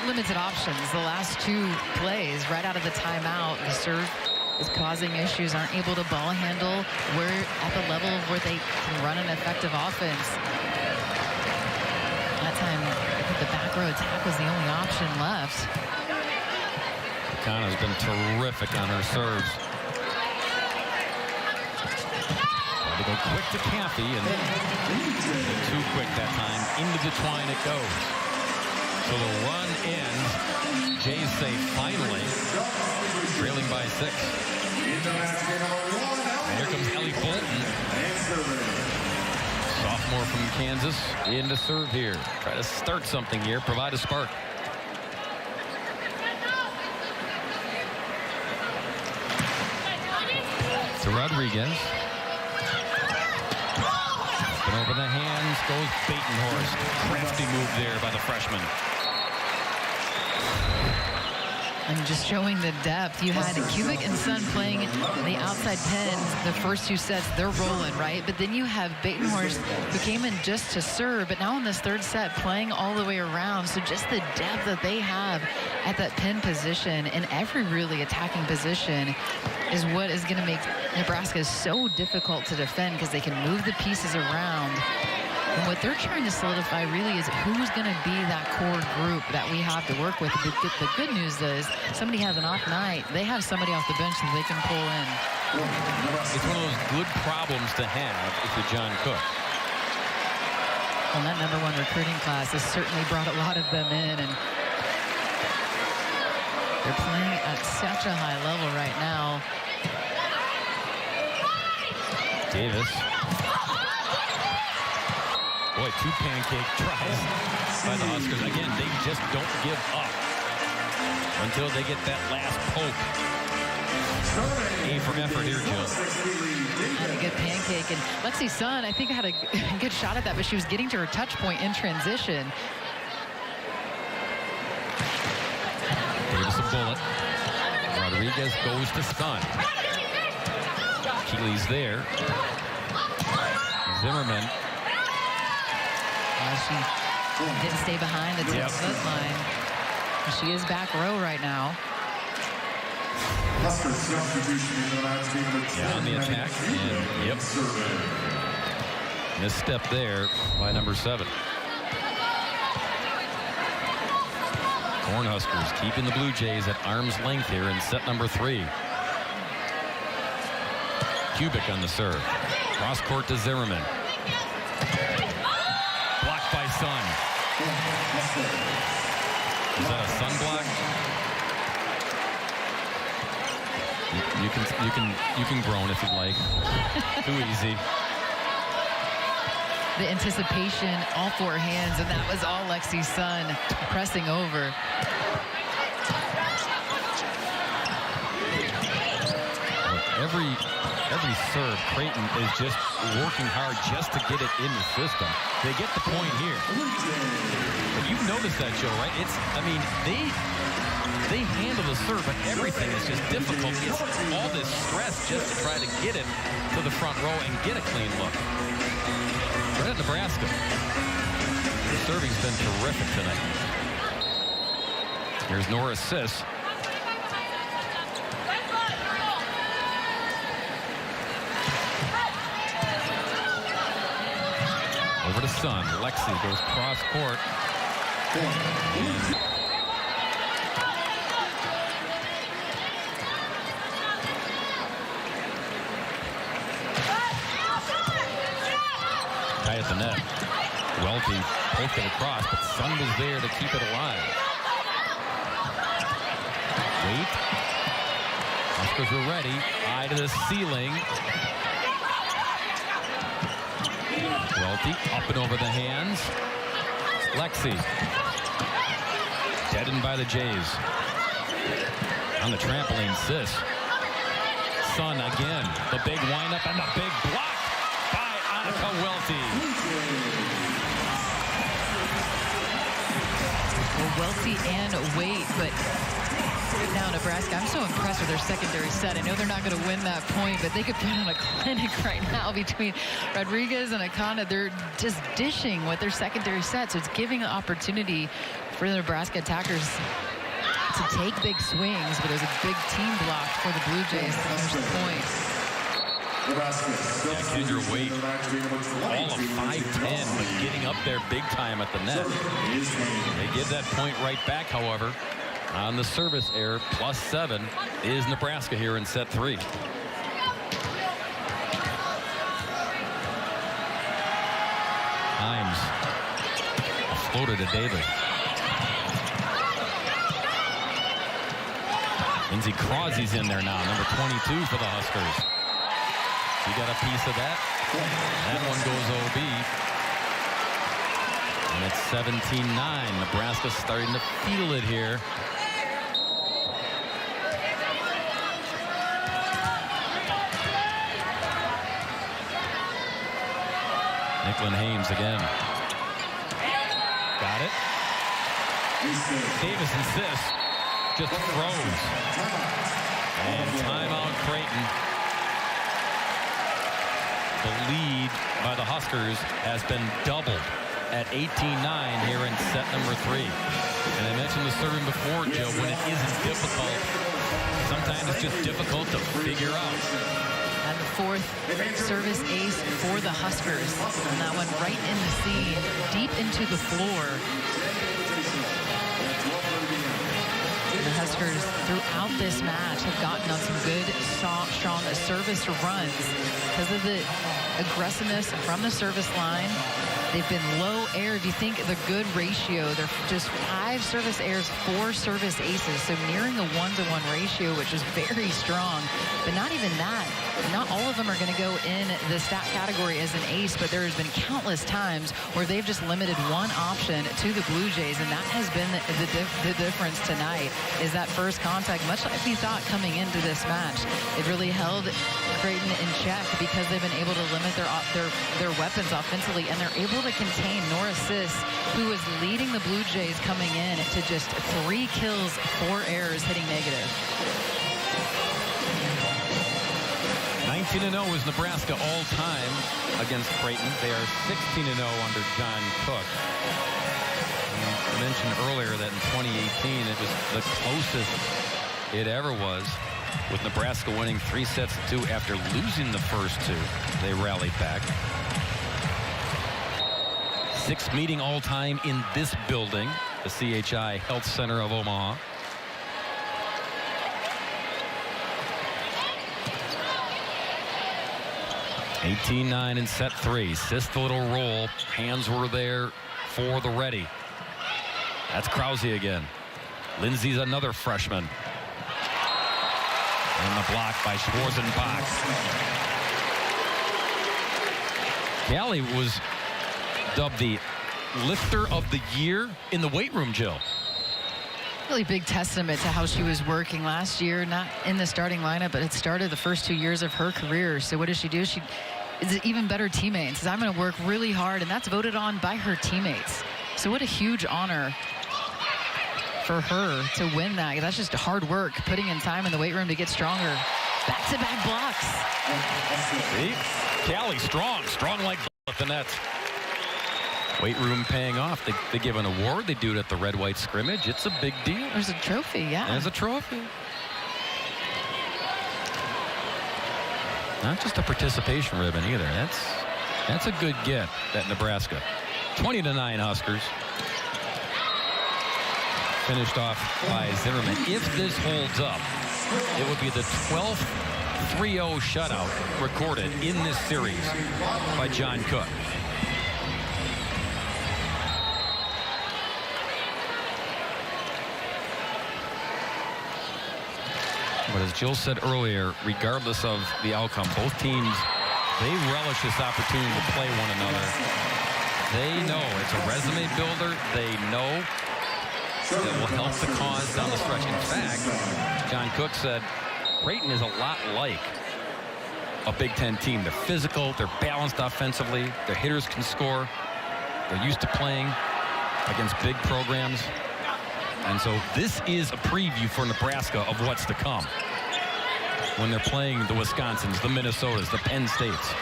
Limited options. The last 2 plays right out of the timeout. The serve is causing issues. Aren't able to ball handle. We're at the level where they can run an effective offense. That time, I think the back row attack was the only option left. Kana's been terrific on her serves. They go quick to Cathy, and too quick that time. Into the twine it goes. So the run ends. Jays say finally, trailing by 6. And here comes Ellie Bolton. Sophomore from Kansas in to serve here. Try to start something here, provide a spark. To Rodriguez. Over the hands goes Batenhorst. Crafty move there by the freshman. And just showing the depth. You had Kubik and Son playing the outside pins. The first 2 sets, they're rolling, right? But then you have Batenhorst, who came in just to serve, but now in this 3rd set, playing all the way around. So just the depth that they have at that pin position and every really attacking position is what is going to make Nebraska so difficult to defend, because they can move the pieces around. And what they're trying to solidify really is who's going to be that core group that we have to work with. The good news is somebody has an off night. They have somebody off the bench that they can pull in. It's one of those good problems to have if you're John Cook. Well, that #1 recruiting class has certainly brought a lot of them in, and they're playing at such a high level right now. Davis. Boy, 2 pancake tries by the Huskers. Again, they just don't give up until they get that last poke. A for effort here, Jill. Had a good pancake. And Lexi Sun, I think, had a good shot at that, but she was getting to her touch point in transition. Davis a bullet. Rodriguez goes to Sun. Keeley's there. Zimmerman. She didn't stay behind the 10-foot line. She is back row right now. Yeah, on the attack. And, yep. Misstep there by number 7. Cornhuskers keeping the Blue Jays at arm's length here in set number 3. Kubik on the serve. Cross court to Zimmerman. Blocked by Sun. Is that a Sun block? You can groan if you'd like. Too easy. The anticipation, all 4 hands, and that was all Lexi Sun pressing over. Every serve, Creighton is just working hard just to get it in the system. They get the point here. But you've noticed that, Joe, right? I mean, they handle the serve, but everything is just difficult. It's all this stress just to try to get it to the front row and get a clean look. Right at Nebraska. The serving's been terrific tonight. Here's Nora Sis. Over to Sun. Lexi goes cross court. Tie at the net. Welty poked it across, but Sun was there to keep it alive. Wait. Huskers were ready. Eye to the ceiling. Welty up and over the hands. Lexi. Deadened by the Jays. On the trampoline, Sis. Sun again. The big windup and the big block by Annika Welty. Well, Welty and Wait, but now Nebraska, I'm so impressed with their secondary set. I know they're not going to win that point, but they could put on a clinic right now between Rodriguez and Akana. They're just dishing with their secondary set, so it's giving an opportunity for the Nebraska attackers to take big swings, but there's a big team block for the Blue Jays to finish the point. Yeah, Kendra Wait, all of 5'10", but getting up there big time at the net. They give that point right back, however. On the service error, +7 is Nebraska here in set 3. Himes. A floater to Davis. Lindsey Crosby's in there now, number 22 for the Huskers. She got a piece of that. That one goes OB. And it's 17-9. Nebraska's starting to feel it here. Nicklin Hames again. Got it. Davis insists. Just throws. And timeout Creighton. The lead by the Huskers has been doubled at 18-9 here in set number 3. And I mentioned the serving before, Joe, when it isn't difficult, sometimes it's just difficult to figure out. And the 4th service ace for the Huskers. And that one right in the seam, deep into the floor. The Huskers throughout this match have gotten on some good, strong service runs because of the aggressiveness from the service line. They've been low air. If you think the good ratio, they're just 5 service airs, 4 service aces. So nearing a 1-to-1 ratio, which is very strong. But not even that. not all of them are going to go in the stat category as an ace, but there has been countless times where they've just limited one option to the Blue Jays, and that has been the difference tonight, is that first contact, much like we thought coming into this match. It really held Creighton in check because they've been able to limit their weapons offensively, and they're able to contain Nora Sis, who is leading the Blue Jays coming in to just 3 kills, 4 errors, hitting negative. 19-0 is Nebraska all-time against Creighton. They are 16-0 under John Cook. I mentioned earlier that in 2018 it was the closest it ever was, with Nebraska winning 3-2 after losing the first 2. They rallied back. 6th meeting all-time in this building, the CHI Health Center of Omaha. (18-9) in set 3. Sis the little roll. Hands were there for the ready. That's Krause again. Lindsay's another freshman. And the block by Schwarzenbach. Callie was dubbed the lifter of the year in the weight room, Jill. Really big testament to how she was working last year, not in the starting lineup, but it started the first 2 years of her career. So what does she do? She is an even better teammate. Says, I'm going to work really hard, and that's voted on by her teammates. So what a huge honor for her to win that. That's just hard work, putting in time in the weight room to get stronger. Back-to-back blocks. See? Callie strong like the net. Weight room paying off. They give an award. They do it at the red-white scrimmage. It's a big deal. There's a trophy, yeah. There's a trophy. Not just a participation ribbon either. That's a good get, that Nebraska. 20-9 Huskers. Finished off by Zimmerman. If this holds up, it would be the 12th 3-0 shutout recorded in this series by John Cook. But as Jill said earlier, regardless of the outcome, both teams, they relish this opportunity to play one another. They know it's a resume builder. They know that will help the cause down the stretch. In fact, John Cook said Creighton is a lot like a Big Ten team. They're physical. They're balanced offensively. Their hitters can score. They're used to playing against big programs. And so this is a preview for Nebraska of what's to come when they're playing the Wisconsins, the Minnesotas, the Penn States.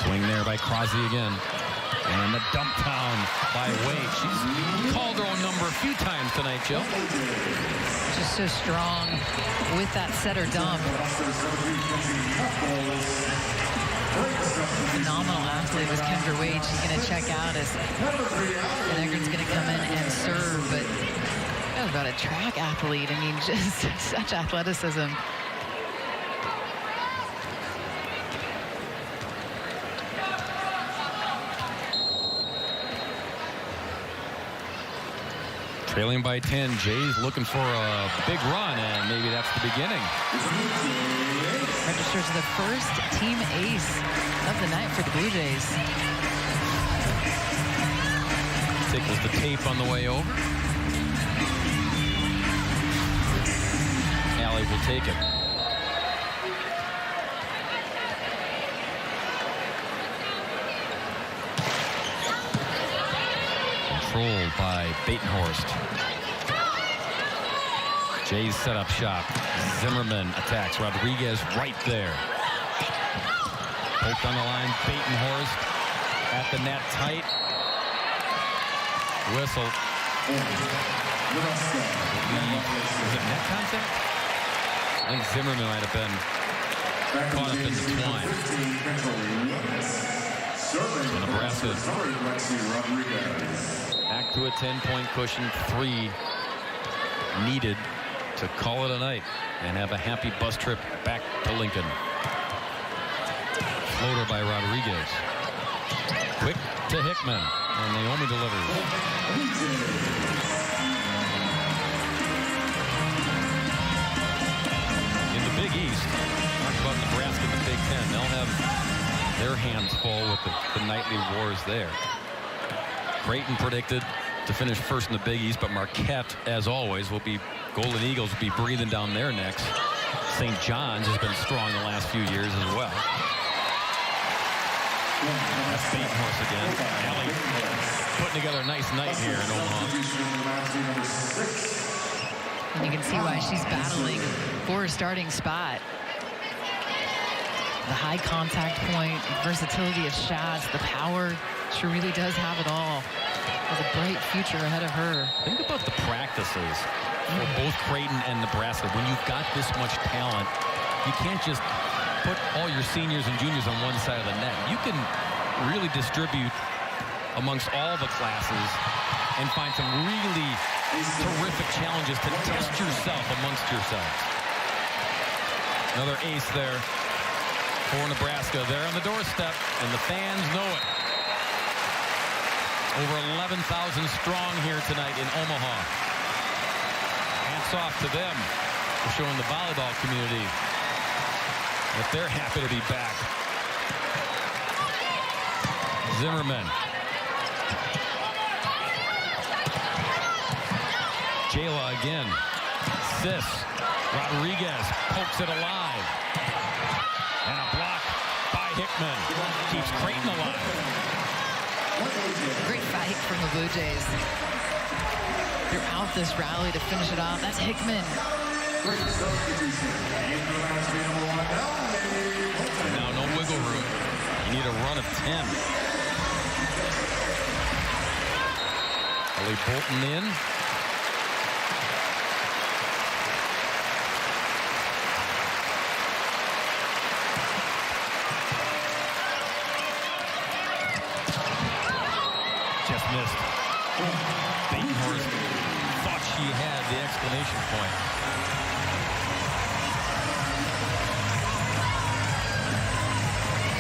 Swing there by Krause again. And the dump down by Wade. She's called her own number a few times tonight, Jill. Just so strong with that setter dump. Phenomenal athlete was Kendra Wade. She's going to check out as Negrin's going to come in and serve. But that was about a track athlete. I mean, just such athleticism. Trailing by 10, Jays looking for a big run, and maybe that's the beginning. Registers the first team ace of the night for the Blue Jays. Tickles the tape on the way over. Allie will take it. Controlled by Batenhorst. Jays set up shop. Zimmerman attacks. Rodriguez right there. Poked on the line. Batenhorst at the net tight. Whistle. Was it net contact? I think Zimmerman might have been caught up in the twine. So Nebraska back to a 10-point cushion. 3 needed to call it a night and have a happy bus trip back to Lincoln. Floater by Rodriguez. Quick to Hickman, and Naomi delivers. have their hands full with the nightly wars there. Creighton predicted to finish first in the Big East, but Marquette, as always, Golden Eagles will be breathing down their necks. St. John's has been strong the last few years as well. That's Dayton horse again. Allie putting together a nice night here in Omaha. And you can see why she's battling for a starting spot. The high contact point, versatility of shots, the power. She really does have it all. Has a bright future ahead of her. Think about the practices for both Creighton and Nebraska. When you've got this much talent, you can't just put all your seniors and juniors on one side of the net. You can really distribute amongst all the classes and find some really terrific challenges to test yourself amongst yourselves. Another ace there for Nebraska. They're on the doorstep, and the fans know it. Over 11,000 strong here tonight in Omaha. Hats off to them for showing the volleyball community that they're happy to be back. Zimmerman. Jayla again. Sis. Rodriguez pokes it alive. And a block by Hickman. Keeps Creighton alive. Great fight from the Blue Jays throughout this rally to finish it off. That's Hickman. And now no wiggle room. You need a run of 10. Ellie Bolton in. Just missed. Dayton horse thought she had the exclamation point.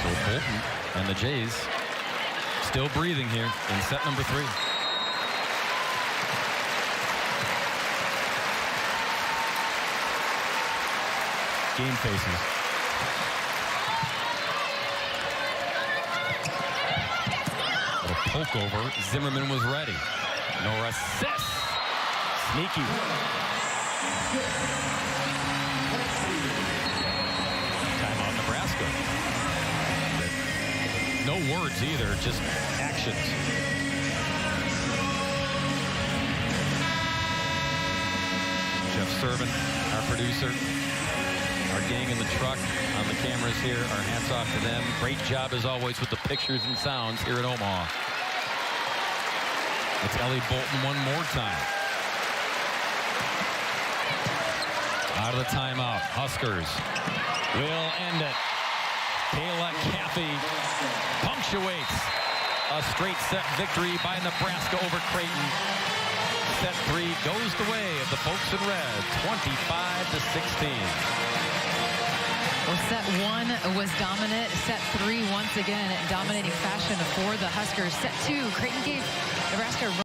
So Bolton and the Jays still breathing here in set number 3. Game faces. Poke over. Zimmerman was ready. No assist. Sneaky. Timeout Nebraska. No words either, just actions. Jeff Servin, our producer, our gang in the truck on the cameras here. Our hats off to them. Great job as always with the pictures and sounds here in Omaha. It's Ellie Bolton one more time. Out of the timeout. Huskers will end it. Kayla Caffey punctuates a straight set victory by Nebraska over Creighton. Set 3 goes the way of the folks in red, 25-16. Well, set 1 was dominant. Set 3, once again, dominating fashion for the Huskers. Set 2, Creighton gave Nebraska